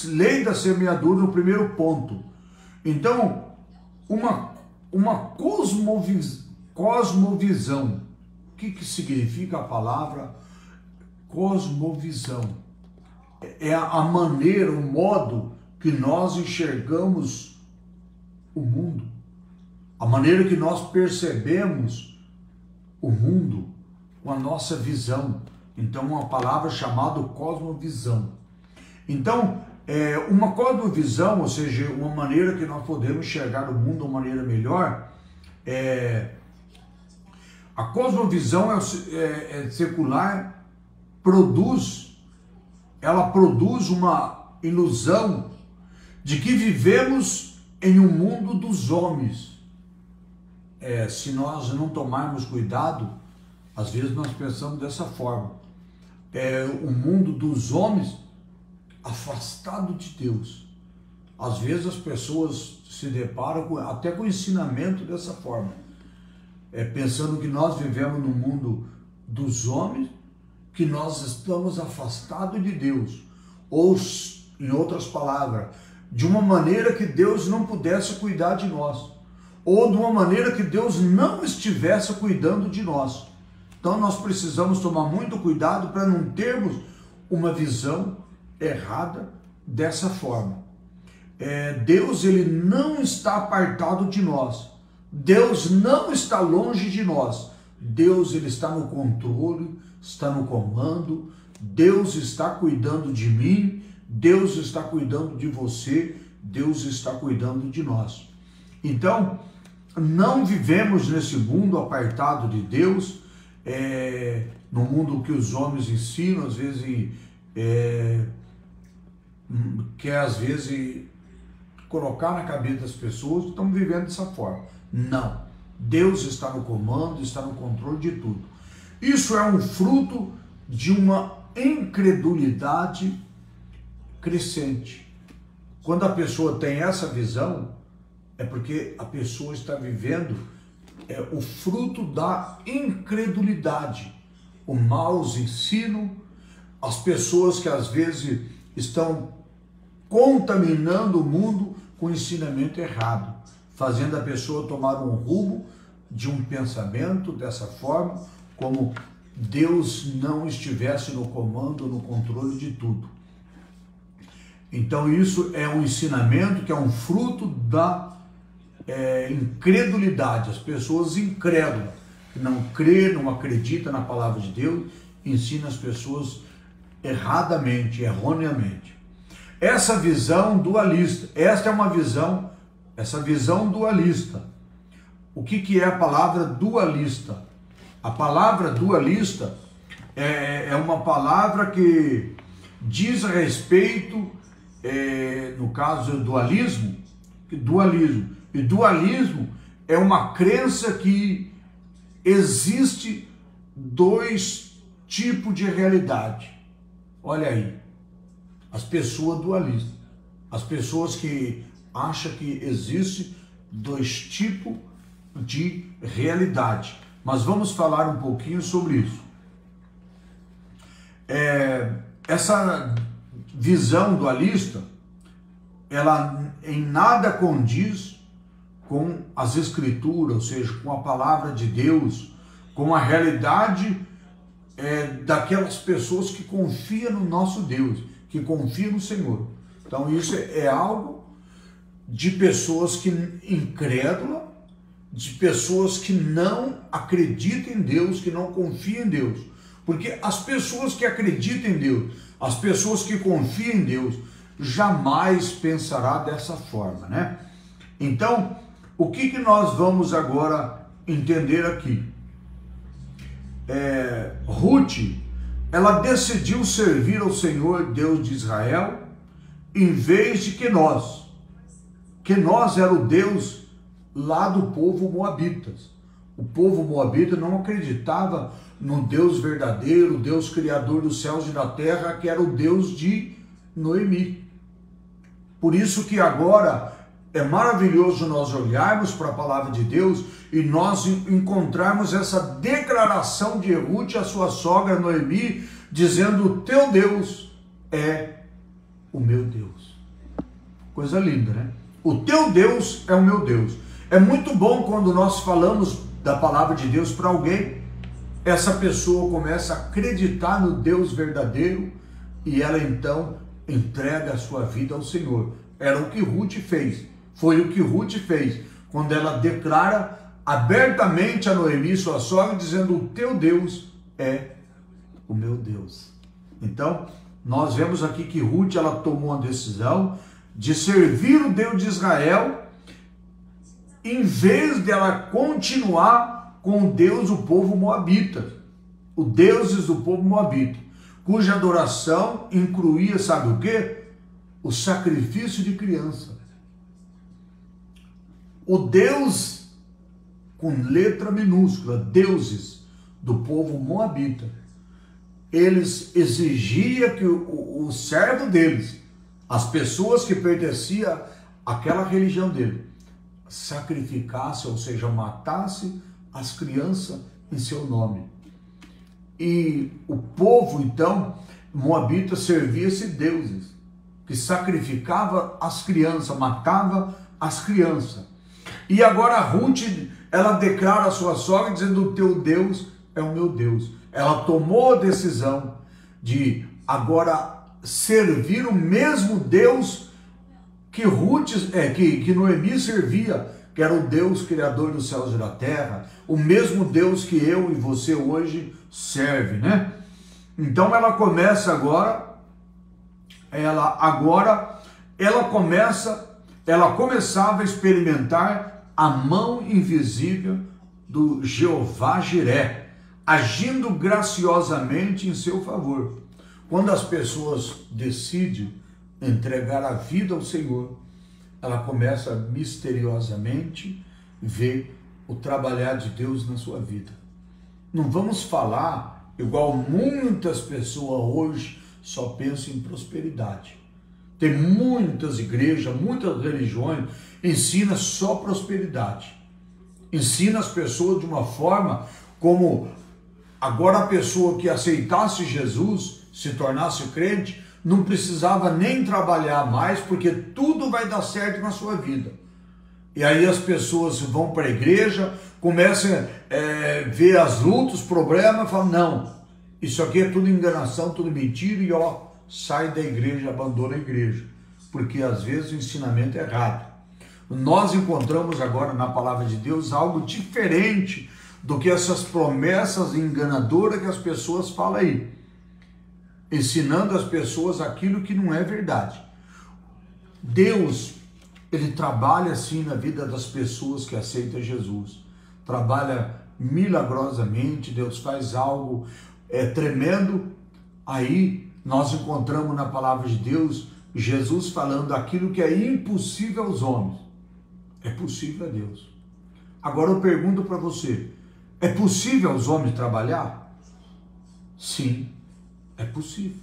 Speaker 1: Lei da semeadura no primeiro ponto. Então, uma cosmovisão. O que significa a palavra cosmovisão? É a maneira, o modo que nós enxergamos o mundo. A maneira que nós percebemos o mundo com a nossa visão. Então, uma palavra chamada cosmovisão. Então, uma cosmovisão, ou seja, uma maneira que nós podemos enxergar o mundo de uma maneira melhor, A cosmovisão secular ela produz uma ilusão de que vivemos em um mundo dos homens. Se nós não tomarmos cuidado, às vezes nós pensamos dessa forma. O mundo dos homens afastado de Deus. Às vezes as pessoas se deparam até com o ensinamento dessa forma, pensando que nós vivemos no mundo dos homens, que nós estamos afastados de Deus, ou, em outras palavras, de uma maneira que Deus não pudesse cuidar de nós, ou de uma maneira que Deus não estivesse cuidando de nós. Então nós precisamos tomar muito cuidado para não termos uma visão errada dessa forma. Deus, ele não está apartado de nós. Deus não está longe de nós. Deus, ele está no controle, está no comando. Deus está cuidando de mim. Deus está cuidando de você. Deus está cuidando de nós. Então, não vivemos nesse mundo apartado de Deus, no mundo que os homens ensinam, às vezes, quer às vezes colocar na cabeça das pessoas que estão vivendo dessa forma. Não. Deus está no comando, está no controle de tudo. Isso é um fruto de uma incredulidade crescente. Quando a pessoa tem essa visão, é porque a pessoa está vivendo o fruto da incredulidade. O maus ensino, as pessoas que às vezes estão contaminando o mundo com ensinamento errado, fazendo a pessoa tomar um rumo de um pensamento dessa forma, como Deus não estivesse no comando, no controle de tudo. Então isso é um ensinamento que é um fruto da incredulidade. As pessoas incrédulas, que não crê, não acredita na palavra de Deus, ensinam as pessoas erradamente, erroneamente. Essa visão dualista, essa visão dualista. O que é a palavra dualista? A palavra dualista é uma palavra que diz a respeito, no caso do dualismo. E dualismo é uma crença que existe dois tipos de realidade. Olha aí, as pessoas dualistas, as pessoas que acham que existe dois tipos de realidade. Mas vamos falar um pouquinho sobre isso. Essa visão dualista, ela em nada condiz com as escrituras, ou seja, com a palavra de Deus, com a realidade daquelas pessoas que confiam no nosso Deus, que confiam no Senhor. Então isso é algo de pessoas que incrédulas, de pessoas que não acreditam em Deus, que não confiam em Deus. Porque as pessoas que acreditam em Deus, as pessoas que confiam em Deus, jamais pensará dessa forma, né? Então, o que nós vamos agora entender aqui? Ruth, ela decidiu servir ao Senhor Deus de Israel, em vez de que nós era o Deus lá do povo moabitas. O povo moabita não acreditava no Deus verdadeiro, o Deus criador dos céus e da terra, que era o Deus de Noemi. Por isso que agora é maravilhoso nós olharmos para a palavra de Deus e nós encontrarmos essa declaração de Ruth à sua sogra Noemi, dizendo: o teu Deus é o meu Deus. Coisa linda, né? O teu Deus é o meu Deus. É muito bom quando nós falamos da palavra de Deus para alguém, essa pessoa começa a acreditar no Deus verdadeiro e ela então entrega a sua vida ao Senhor. Era o que Ruth fez. Foi o que Ruth fez quando ela declara abertamente a Noemi, sua sogra, dizendo: o teu Deus é o meu Deus. Então, nós vemos aqui que Ruth, ela tomou a decisão de servir o Deus de Israel, em vez dela continuar com o Deus do povo moabita, os deuses do povo moabita, cuja adoração incluía, sabe o quê? O sacrifício de criança. O Deus, com letra minúscula, deuses do povo moabita, eles exigiam que o servo deles, as pessoas que pertenciam àquela religião dele, sacrificasse, ou seja, matasse as crianças em seu nome. E o povo, então, moabita servia esses deuses, que sacrificava as crianças, matava as crianças. E agora Ruth, ela declara a sua sogra dizendo: o teu Deus é o meu Deus. Ela tomou a decisão de agora servir o mesmo Deus que que Noemi servia, que era o Deus criador dos céus e da terra, o mesmo Deus que eu e você hoje serve, né? Então ela começa ela começava a experimentar a mão invisível do Jeová Jiré, agindo graciosamente em seu favor. Quando as pessoas decidem entregar a vida ao Senhor, ela começa misteriosamente ver o trabalhar de Deus na sua vida. Não vamos falar igual muitas pessoas hoje só pensam em prosperidade. Tem muitas igrejas, muitas religiões ensinam só prosperidade. Ensina as pessoas de uma forma como agora a pessoa que aceitasse Jesus, se tornasse crente, não precisava nem trabalhar mais, porque tudo vai dar certo na sua vida. E aí as pessoas vão para a igreja, começam a ver as lutas, os problemas, falam: não, isso aqui é tudo enganação, tudo mentira, e sai da igreja, abandona a igreja, porque às vezes o ensinamento é errado. Nós encontramos agora na palavra de Deus algo diferente do que essas promessas enganadoras que as pessoas falam aí, ensinando as pessoas aquilo que não é verdade. Deus, ele trabalha assim na vida das pessoas que aceitam Jesus, trabalha milagrosamente. Deus faz algo tremendo. Aí nós encontramos na palavra de Deus Jesus falando aquilo que é impossível aos homens, é possível a Deus. Agora eu pergunto para você: é possível aos homens trabalhar? Sim, é possível.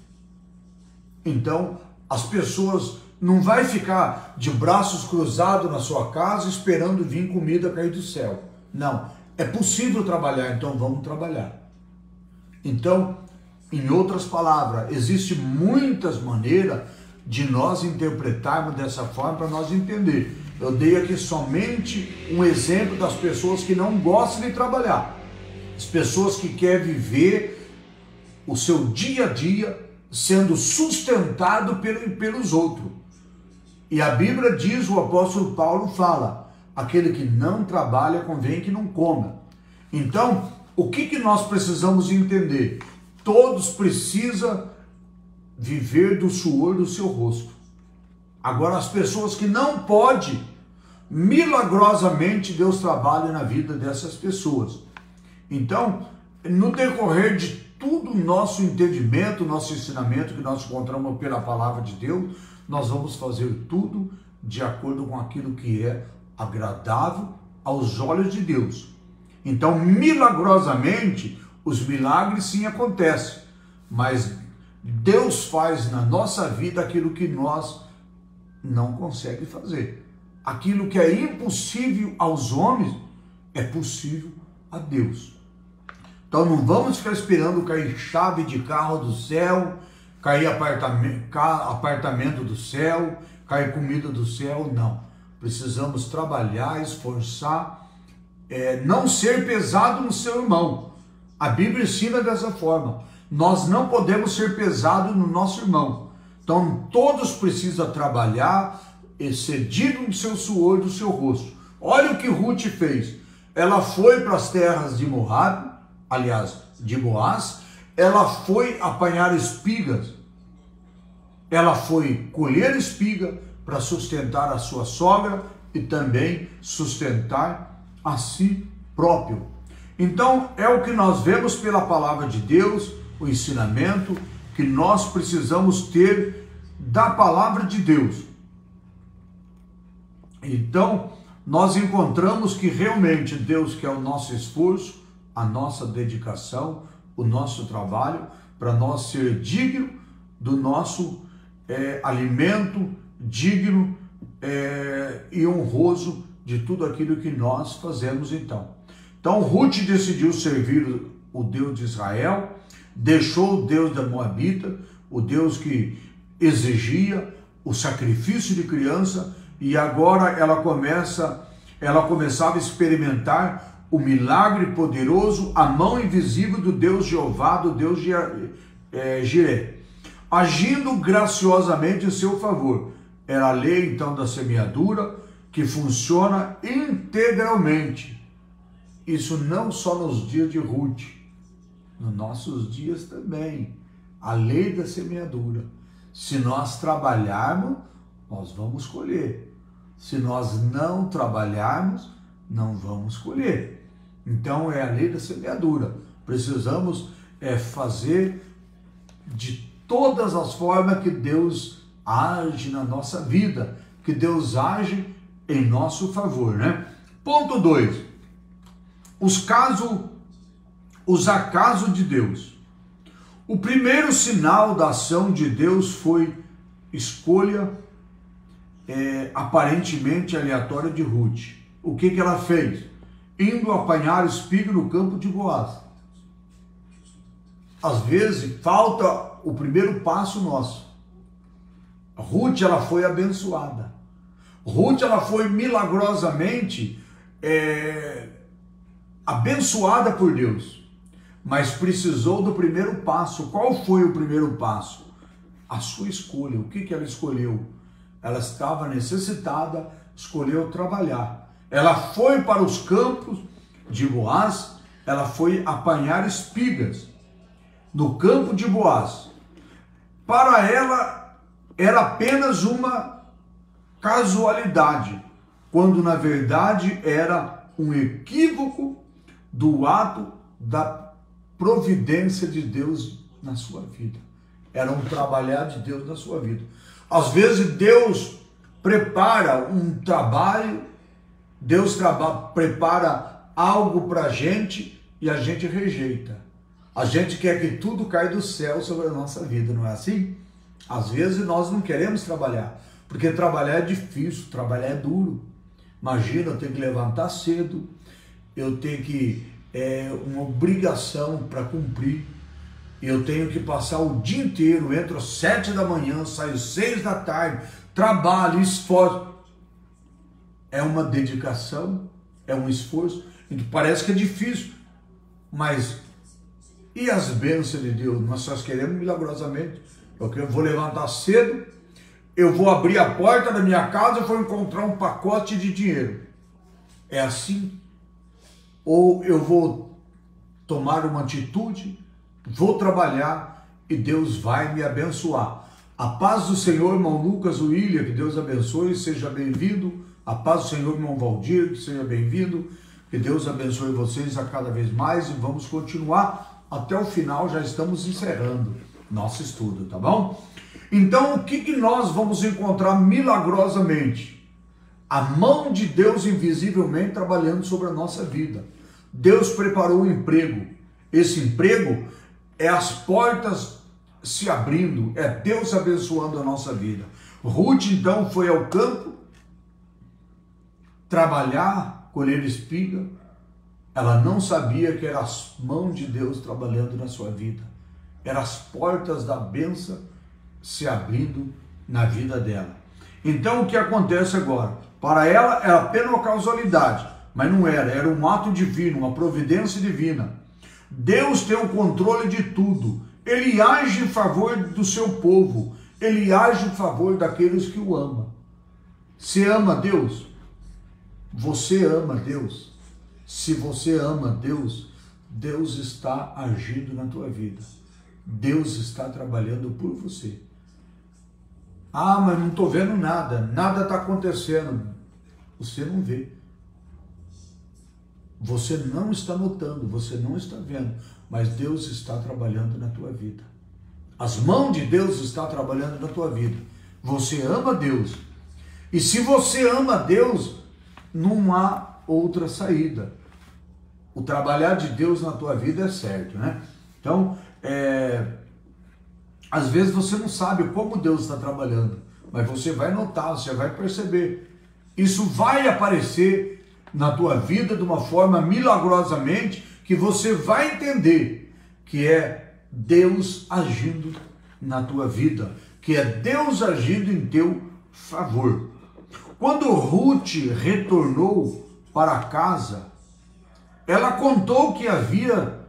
Speaker 1: Então as pessoas não vai ficar de braços cruzados na sua casa esperando vir comida cair do céu. Não, é possível trabalhar, então vamos trabalhar. Então, em outras palavras, existem muitas maneiras de nós interpretarmos dessa forma para nós entender. Eu dei aqui somente um exemplo das pessoas que não gostam de trabalhar, as pessoas que querem viver o seu dia a dia sendo sustentado pelos outros. E a Bíblia diz, o apóstolo Paulo fala: aquele que não trabalha convém que não coma. Então, o que nós precisamos entender? Todos precisam viver do suor do seu rosto. Agora, as pessoas que não podem, milagrosamente Deus trabalha na vida dessas pessoas. Então, no decorrer de tudo o nosso entendimento, nosso ensinamento que nós encontramos pela palavra de Deus, nós vamos fazer tudo de acordo com aquilo que é agradável aos olhos de Deus. Então, milagrosamente, os milagres sim acontecem, mas Deus faz na nossa vida aquilo que nós não conseguimos fazer. Aquilo que é impossível aos homens é possível a Deus. Então não vamos ficar esperando cair chave de carro do céu, cair apartamento do céu, cair comida do céu, não. Precisamos trabalhar, esforçar, não ser pesado no seu irmão. A Bíblia ensina dessa forma. Nós não podemos ser pesados no nosso irmão. Então todos precisam trabalhar, excedido do seu suor, do seu rosto. Olha o que Ruth fez. Ela foi para as terras de Moabe, aliás, de Boaz. Ela foi apanhar espigas. Ela foi colher espiga para sustentar a sua sogra e também sustentar a si próprio. Então, é o que nós vemos pela palavra de Deus, o ensinamento que nós precisamos ter da palavra de Deus. Então, nós encontramos que realmente Deus quer o nosso esforço, a nossa dedicação, o nosso trabalho, para nós ser digno do nosso alimento, digno e honroso de tudo aquilo que nós fazemos então. Então, Ruth decidiu servir o Deus de Israel, deixou o Deus da Moabita, o Deus que exigia o sacrifício de criança, e agora ela começava a experimentar o milagre poderoso, a mão invisível do Deus Jeová, do Deus Jiré, agindo graciosamente em seu favor. Era a lei então da semeadura, que funciona integralmente. Isso não só nos dias de Ruth, nos nossos dias também. A lei da semeadura. Se nós trabalharmos, nós vamos colher. Se nós não trabalharmos, não vamos colher. Então é a lei da semeadura. Precisamos fazer de todas as formas que Deus age na nossa vida, que Deus age em nosso favor, né? Ponto 2. Os acasos de Deus. O primeiro sinal da ação de Deus foi escolha aparentemente aleatória de Ruth. O que ela fez? Indo apanhar espiga no campo de Boaz. Às vezes falta o primeiro passo nosso. Ruth, ela foi abençoada. Ruth, ela foi milagrosamente abençoada por Deus, mas precisou do primeiro passo. Qual foi o primeiro passo? A sua escolha. O que ela escolheu? Ela estava necessitada, escolheu trabalhar. Ela foi para os campos de Boaz, ela foi apanhar espigas no campo de Boaz. Para ela era apenas uma casualidade, quando na verdade era um equívoco do ato da providência de Deus na sua vida. Era um trabalhar de Deus na sua vida. Às vezes Deus prepara um trabalho, Deus prepara algo para a gente e a gente rejeita. A gente quer que tudo caia do céu sobre a nossa vida, não é assim? Às vezes nós não queremos trabalhar, porque trabalhar é difícil, trabalhar é duro. Imagina, eu tenho que levantar cedo, eu tenho que uma obrigação para cumprir, eu tenho que passar o dia inteiro, entro às 7 da manhã, saio às 6 da tarde, trabalho, esforço. É uma dedicação, é um esforço, parece que é difícil, mas e as bênçãos de Deus? Nós só queremos milagrosamente. Eu vou levantar cedo, eu vou abrir a porta da minha casa e vou encontrar um pacote de dinheiro. É assim? Ou eu vou tomar uma atitude, vou trabalhar e Deus vai me abençoar. A paz do Senhor, irmão Lucas William, que Deus abençoe, seja bem-vindo. A paz do Senhor, irmão Valdir, que seja bem-vindo. Que Deus abençoe vocês a cada vez mais e vamos continuar até o final, já estamos encerrando nosso estudo, tá bom? Então, o que nós vamos encontrar milagrosamente? A mão de Deus invisivelmente trabalhando sobre a nossa vida. Deus preparou um emprego. Esse emprego é as portas se abrindo, é Deus abençoando a nossa vida. Ruth, então, foi ao campo trabalhar, colher espiga. Ela não sabia que era as mãos de Deus trabalhando na sua vida. Eram as portas da bênção se abrindo na vida dela. Então, o que acontece agora? Para ela era apenas uma causalidade, mas não era. Era um ato divino, uma providência divina. Deus tem o controle de tudo. Ele age em favor do seu povo. Ele age em favor daqueles que o amam. Você ama Deus? Você ama Deus? Se você ama Deus, Deus está agindo na tua vida. Deus está trabalhando por você. Ah, mas não estou vendo nada. Nada está acontecendo. Você não vê. Você não está notando, você não está vendo, mas Deus está trabalhando na tua vida. As mãos de Deus estão trabalhando na tua vida. Você ama Deus. E se você ama Deus, não há outra saída. O trabalhar de Deus na tua vida é certo, né? Então, às vezes você não sabe como Deus está trabalhando, mas você vai notar, você vai perceber. Isso vai aparecer na tua vida de uma forma milagrosamente, que você vai entender que é Deus agindo na tua vida, que é Deus agindo em teu favor. Quando Ruth retornou para casa, ela contou que havia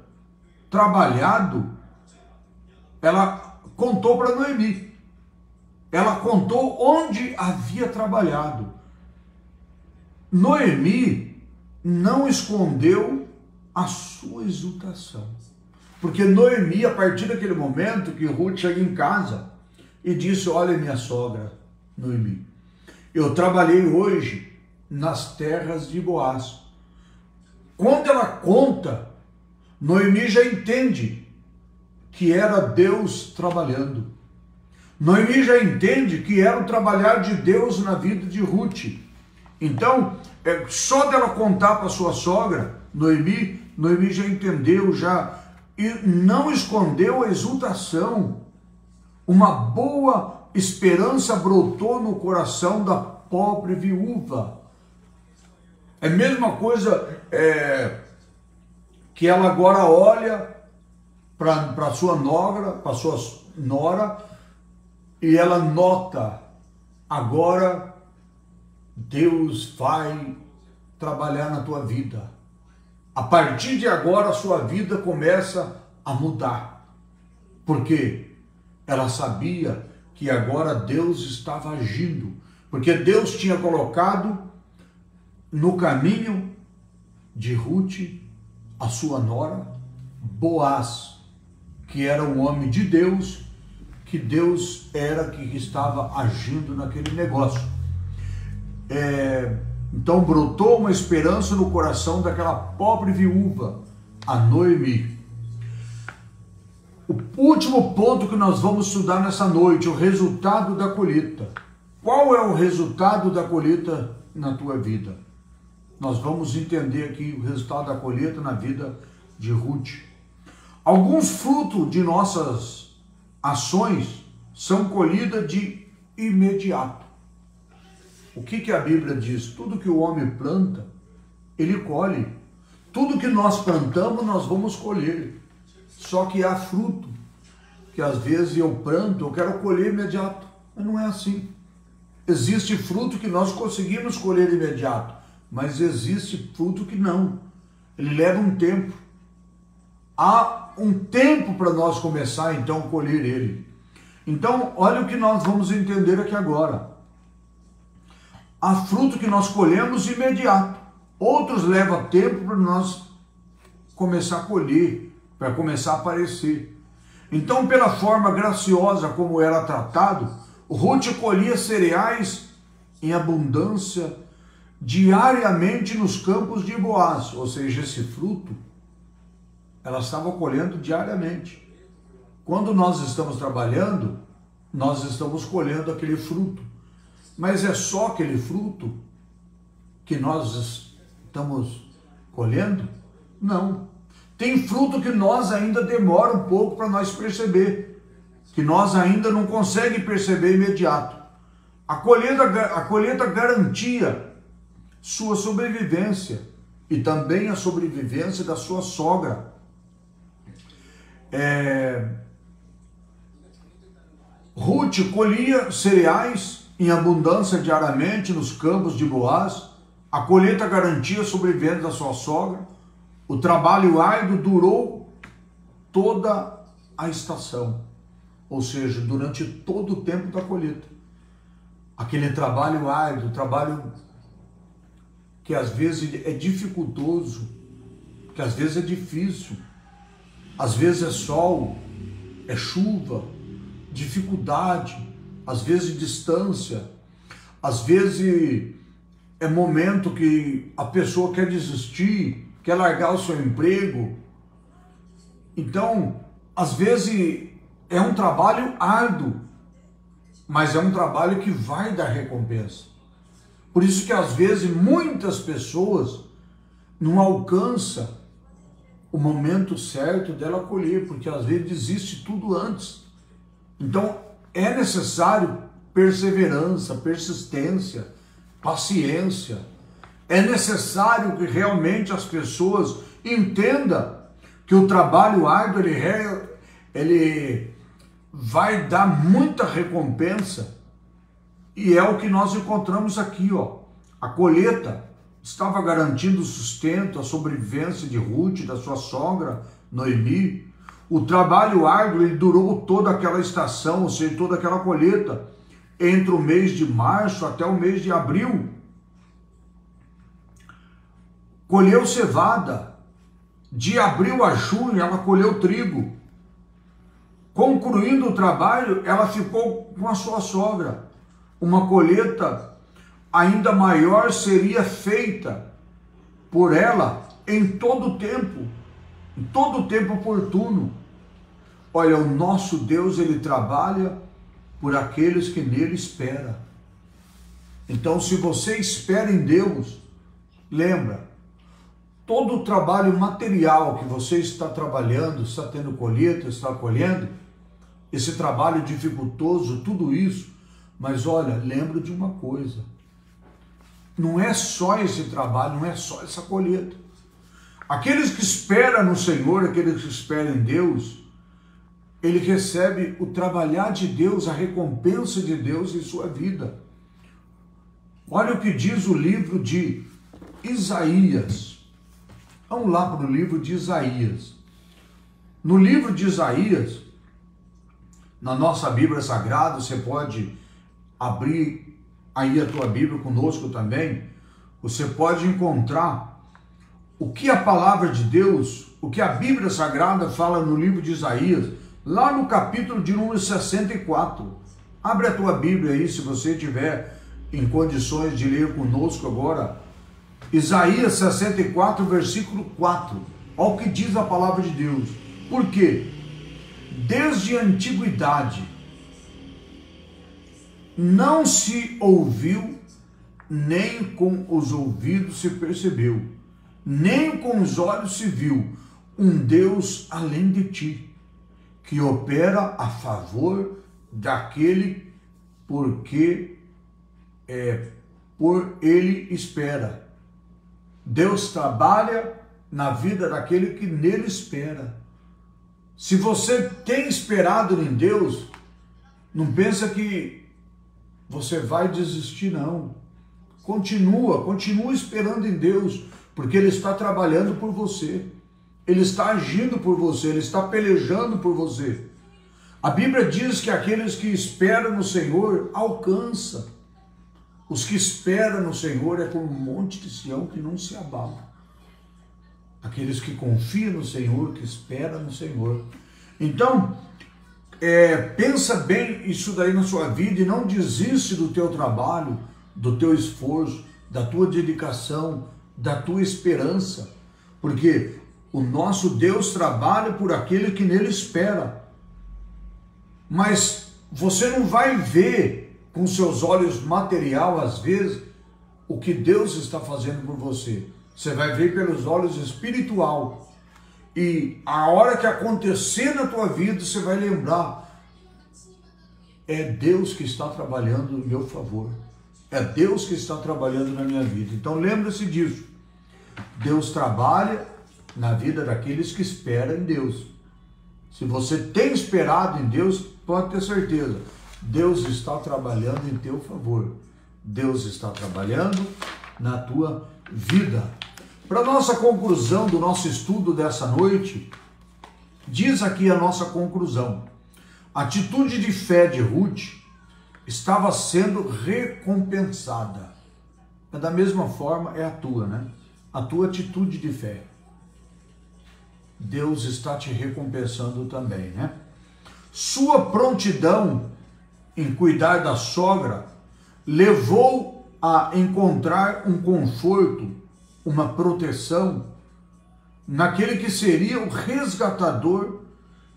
Speaker 1: trabalhado, ela contou para Noemi, ela contou onde havia trabalhado. Noemi não escondeu a sua exultação, porque Noemi, a partir daquele momento que Ruth chega em casa e disse: olha, minha sogra Noemi, eu trabalhei hoje nas terras de Boaz. Quando ela conta, Noemi já entende que era Deus trabalhando. Noemi já entende que era o trabalhar de Deus na vida de Ruth. Então, só dela contar para sua sogra, Noemi já entendeu, e não escondeu a exultação. Uma boa esperança brotou no coração da pobre viúva. É a mesma coisa que ela agora olha para sua nora, e ela nota: agora Deus vai trabalhar na tua vida. A partir de agora a sua vida começa a mudar. Por quê? Ela sabia que agora Deus estava agindo, porque Deus tinha colocado no caminho de Ruth, a sua nora, Boaz, que era um homem de Deus, que Deus era que estava agindo naquele negócio. Então brotou uma esperança no coração daquela pobre viúva, a Noemi. O último ponto que nós vamos estudar nessa noite, o resultado da colheita. Qual é o resultado da colheita na tua vida? Nós vamos entender aqui o resultado da colheita na vida de Ruth. Alguns frutos de nossas ações são colhidas de imediato. O que a Bíblia diz? Tudo que o homem planta, ele colhe. Tudo que nós plantamos, nós vamos colher. Só que há fruto, que às vezes eu planto, eu quero colher imediato. Mas não é assim. Existe fruto que nós conseguimos colher imediato, mas existe fruto que não. Ele leva um tempo. Há um tempo para nós começar, então, a colher ele. Então, olha o que nós vamos entender aqui agora. Há fruto que nós colhemos imediato. Outros levam tempo para nós começar a colher, para começar a aparecer. Então, pela forma graciosa como era tratado, Ruth colhia cereais em abundância diariamente nos campos de Boaz. Ou seja, esse fruto, ela estava colhendo diariamente. Quando nós estamos trabalhando, nós estamos colhendo aquele fruto. Mas é só aquele fruto que nós estamos colhendo? Não. Tem fruto que nós ainda demora um pouco para nós perceber, que nós ainda não conseguimos perceber imediato. A colheita garantia sua sobrevivência e também a sobrevivência da sua sogra. Ruth colhia cereais em abundância diariamente nos campos de Boaz. A colheita garantia a sobrevivência da sua sogra. O trabalho árduo durou toda a estação, ou seja, durante todo o tempo da colheita. Aquele trabalho árduo, trabalho que às vezes é dificultoso, que às vezes é difícil, às vezes é sol, é chuva, dificuldade, às vezes distância, às vezes é momento que a pessoa quer desistir, quer largar o seu emprego. Então, às vezes é um trabalho árduo, mas é um trabalho que vai dar recompensa. Por isso que às vezes muitas pessoas não alcançam o momento certo dela colher, porque às vezes desiste tudo antes. Então é necessário perseverança, persistência, paciência. É necessário que realmente as pessoas entendam que o trabalho árduo ele vai dar muita recompensa, e é o que nós encontramos aqui, ó. A colheita estava garantindo o sustento, a sobrevivência de Ruth, da sua sogra Noemi. O trabalho árduo ele durou toda aquela estação, ou seja, toda aquela colheita, entre o mês de março até o mês de abril. Colheu cevada. De abril a junho ela colheu trigo. Concluindo o trabalho, ela ficou com a sua sogra. Uma colheita ainda maior seria feita por ela em todo o tempo oportuno. Olha, o nosso Deus, ele trabalha por aqueles que nele esperam. Então, se você espera em Deus, lembra, todo o trabalho material que você está trabalhando, está tendo colheita, está colhendo, esse trabalho dificultoso, tudo isso, mas olha, lembra de uma coisa, não é só esse trabalho, não é só essa colheita. Aqueles que esperam no Senhor, aqueles que esperam em Deus, ele recebe o trabalhar de Deus, a recompensa de Deus em sua vida. Olha o que diz o livro de Isaías. Vamos lá para o livro de Isaías. No livro de Isaías, na nossa Bíblia Sagrada, você pode abrir aí a tua Bíblia conosco também, você pode encontrar o que a palavra de Deus, o que a Bíblia Sagrada fala no livro de Isaías, lá no capítulo de número 64. Abre a tua Bíblia aí, se você tiver em condições de ler conosco agora. Isaías 64, versículo 4. Olha o que diz a palavra de Deus. Por quê? Desde a antiguidade não se ouviu, nem com os ouvidos se percebeu, nem com os olhos se viu um Deus além de ti, que opera a favor daquele porque por ele espera. Deus trabalha na vida daquele que nele espera. Se você tem esperado em Deus, não pensa que você vai desistir, não. Continua esperando em Deus, porque Ele está trabalhando por você. Ele está agindo por você, Ele está pelejando por você. A Bíblia diz que aqueles que esperam no Senhor alcançam. Os que esperam no Senhor é como um monte de Sião que não se abala. Aqueles que confiam no Senhor, que esperam no Senhor. Então, pensa bem isso daí na sua vida e não desiste do teu trabalho, do teu esforço, da tua dedicação, da tua esperança. Porque o nosso Deus trabalha por aquele que nele espera. Mas você não vai ver com seus olhos material, às vezes, o que Deus está fazendo por você. Você vai ver pelos olhos espiritual. E a hora que acontecer na tua vida, você vai lembrar, é Deus que está trabalhando em meu favor. É Deus que está trabalhando na minha vida. Então lembre-se disso. Deus trabalha na vida daqueles que esperam em Deus. Se você tem esperado em Deus, pode ter certeza, Deus está trabalhando em teu favor. Deus está trabalhando na tua vida. Para nossa conclusão do nosso estudo dessa noite, diz aqui a nossa conclusão. A atitude de fé de Ruth estava sendo recompensada. Da mesma forma é a tua, né? A tua atitude de fé. Deus está te recompensando também, né? Sua prontidão em cuidar da sogra levou a encontrar um conforto, uma proteção naquele que seria o resgatador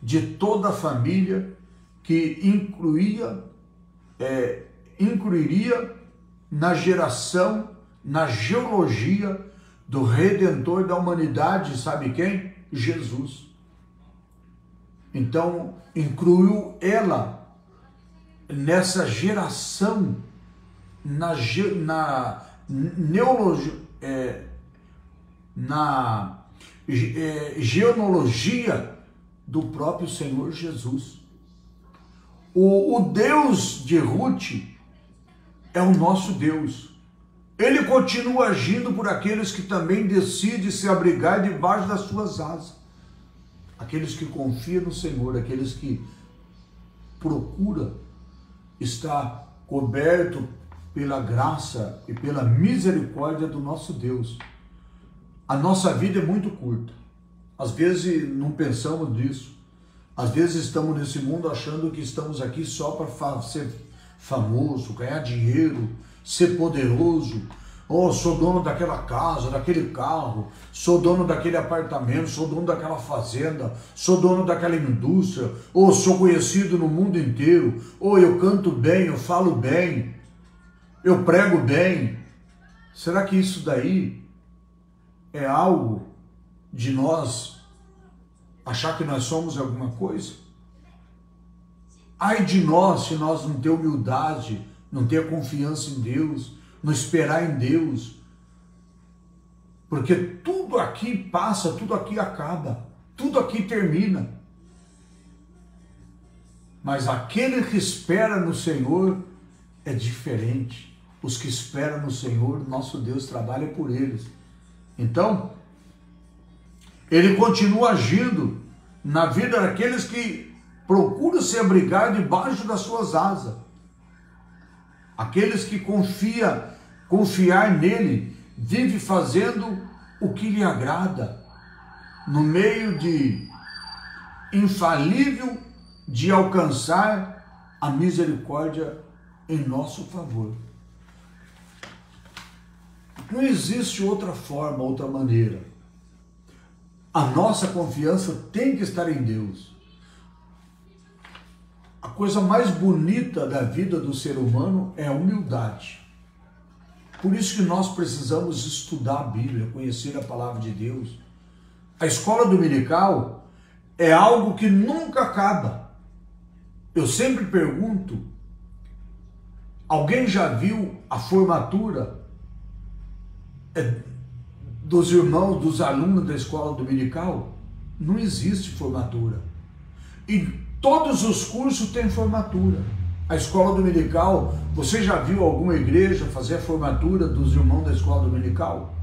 Speaker 1: de toda a família, que incluiria na geração, na geologia do Redentor da humanidade, sabe quem? Jesus. Então, incluiu ela nessa geração, na genealogia do próprio Senhor Jesus. O Deus de Ruth é o nosso Deus. Ele continua agindo por aqueles que também decidem se abrigar debaixo das suas asas. Aqueles que confiam no Senhor, aqueles que procuram estar coberto pela graça e pela misericórdia do nosso Deus. A nossa vida é muito curta. Às vezes não pensamos nisso. Às vezes estamos nesse mundo achando que estamos aqui só para ser famoso, ganhar dinheiro, ser poderoso. Oh, sou dono daquela casa, daquele carro, sou dono daquele apartamento, sou dono daquela fazenda, sou dono daquela indústria, ou sou conhecido no mundo inteiro, ou eu canto bem, eu falo bem, eu prego bem. Será que isso daí é algo de nós achar que nós somos alguma coisa? Ai de nós se nós não ter humildade, não ter confiança em Deus, não esperar em Deus, porque tudo aqui passa, tudo aqui acaba, tudo aqui termina. Mas aquele que espera no Senhor é diferente. Os que esperam no Senhor, nosso Deus trabalha por eles. Então, Ele continua agindo na vida daqueles que procuram se abrigar debaixo das suas asas. Aqueles que confiar nele, vive fazendo o que lhe agrada, no meio de infalível de alcançar a misericórdia em nosso favor. Não existe outra forma, outra maneira. A nossa confiança tem que estar em Deus. A coisa mais bonita da vida do ser humano é a humildade. Por isso que nós precisamos estudar a Bíblia, conhecer a palavra de Deus. A escola dominical é algo que nunca acaba. Eu sempre pergunto, alguém já viu a formatura dos irmãos, dos alunos da escola dominical? Não existe formatura. E todos os cursos têm formatura. A escola dominical, você já viu alguma igreja fazer a formatura dos irmãos da escola dominical?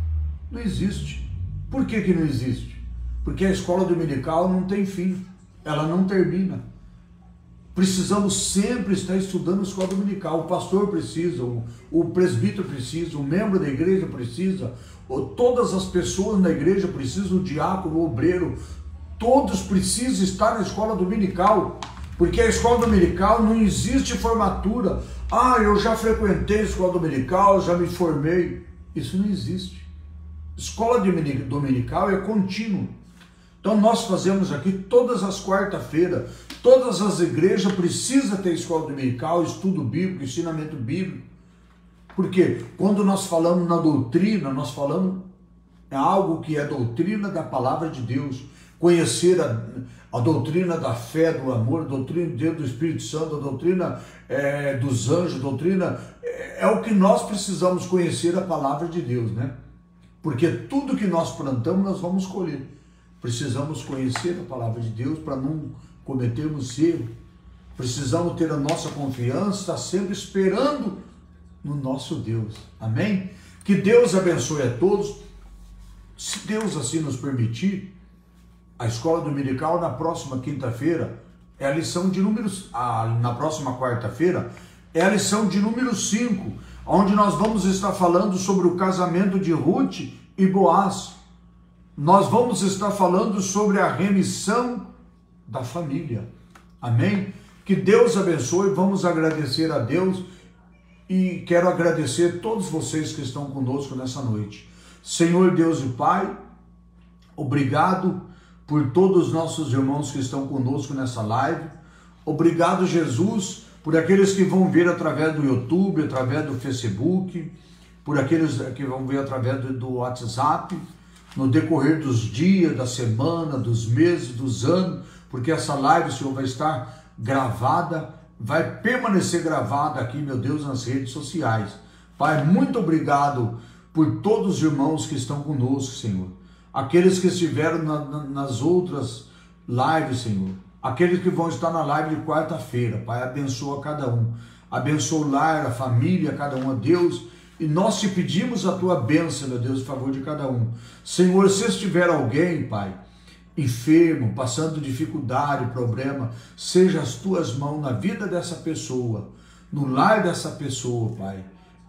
Speaker 1: Não existe. Por que que não existe? Porque a escola dominical não tem fim, ela não termina. Precisamos sempre estar estudando a escola dominical. O pastor precisa, o presbítero precisa, o membro da igreja precisa, todas as pessoas na igreja precisam, o diácono, o obreiro, todos precisam estar na escola dominical, porque a escola dominical não existe formatura. Ah, eu já frequentei a escola dominical, já me formei. Isso não existe. Escola dominical é contínuo. Então nós fazemos aqui todas as quarta-feiras, todas as igrejas precisam ter escola dominical, estudo bíblico, ensinamento bíblico. Porque quando nós falamos na doutrina, nós falamos algo que é doutrina da palavra de Deus. Conhecer a doutrina da fé, do amor, a doutrina de Deus, do Espírito Santo, a doutrina dos anjos, a doutrina é o que nós precisamos conhecer, a palavra de Deus, né? Porque tudo que nós plantamos nós vamos colher. Precisamos conhecer a palavra de Deus para não cometermos erro. Precisamos ter a nossa confiança, estar sempre esperando no nosso Deus. Amém? Que Deus abençoe a todos. Se Deus assim nos permitir, a escola dominical na próxima quinta-feira é a lição de números, na próxima quarta-feira é a lição de número 5, onde nós vamos estar falando sobre o casamento de Ruth e Boaz. Nós vamos estar falando sobre a remissão da família. Amém? Que Deus abençoe, vamos agradecer a Deus e quero agradecer a todos vocês que estão conosco nessa noite. Senhor Deus e Pai, Obrigado por todos os nossos irmãos que estão conosco nessa live. Obrigado, Jesus, por aqueles que vão ver através do YouTube, através do Facebook, por aqueles que vão ver através do WhatsApp, no decorrer dos dias, da semana, dos meses, dos anos, porque essa live, Senhor, vai estar gravada, vai permanecer gravada aqui, meu Deus, nas redes sociais. Pai, muito obrigado por todos os irmãos que estão conosco, Senhor. Aqueles que estiveram nas outras lives, Senhor. Aqueles que vão estar na live de quarta-feira. Pai, abençoa cada um. Abençoa o lar, a família, cada um, a Deus. E nós te pedimos a tua bênção, meu Deus, em favor de cada um. Senhor, se estiver alguém, Pai, enfermo, passando dificuldade, problema, seja as tuas mãos na vida dessa pessoa, no lar dessa pessoa, Pai.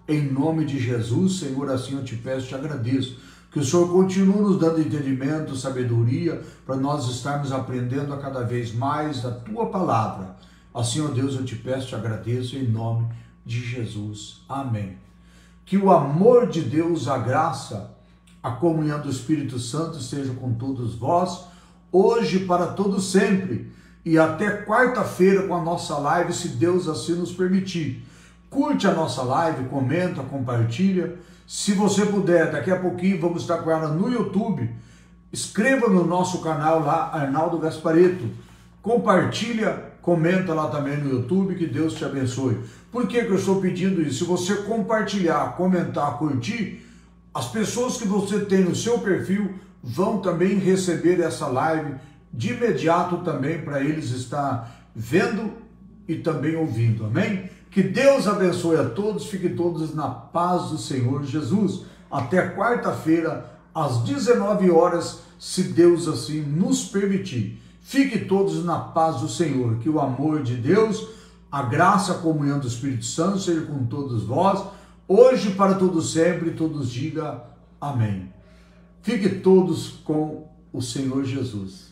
Speaker 1: Em nome de Jesus, Senhor, assim eu te peço, te agradeço. Que o Senhor continue nos dando entendimento, sabedoria, para nós estarmos aprendendo a cada vez mais da tua palavra. Assim, ó Deus, eu te peço, te agradeço, em nome de Jesus. Amém. Que o amor de Deus, a graça, a comunhão do Espírito Santo esteja com todos vós, hoje para todo sempre, e até quarta-feira com a nossa live, se Deus assim nos permitir. Curte a nossa live, comenta, compartilha. Se você puder, daqui a pouquinho vamos estar com ela no YouTube. Inscreva no nosso canal lá, Arnaldo Gasparetto. Compartilha, comenta lá também no YouTube, que Deus te abençoe. Por que eu estou pedindo isso? Se você compartilhar, comentar, curtir, as pessoas que você tem no seu perfil vão também receber essa live de imediato também, para eles estar vendo e também ouvindo. Amém? Que Deus abençoe a todos, fiquem todos na paz do Senhor Jesus. Até quarta-feira, às 19 horas, se Deus assim nos permitir. Fiquem todos na paz do Senhor. Que o amor de Deus, a graça, a comunhão do Espírito Santo seja com todos vós, hoje para todos sempre, todos digam amém. Fiquem todos com o Senhor Jesus.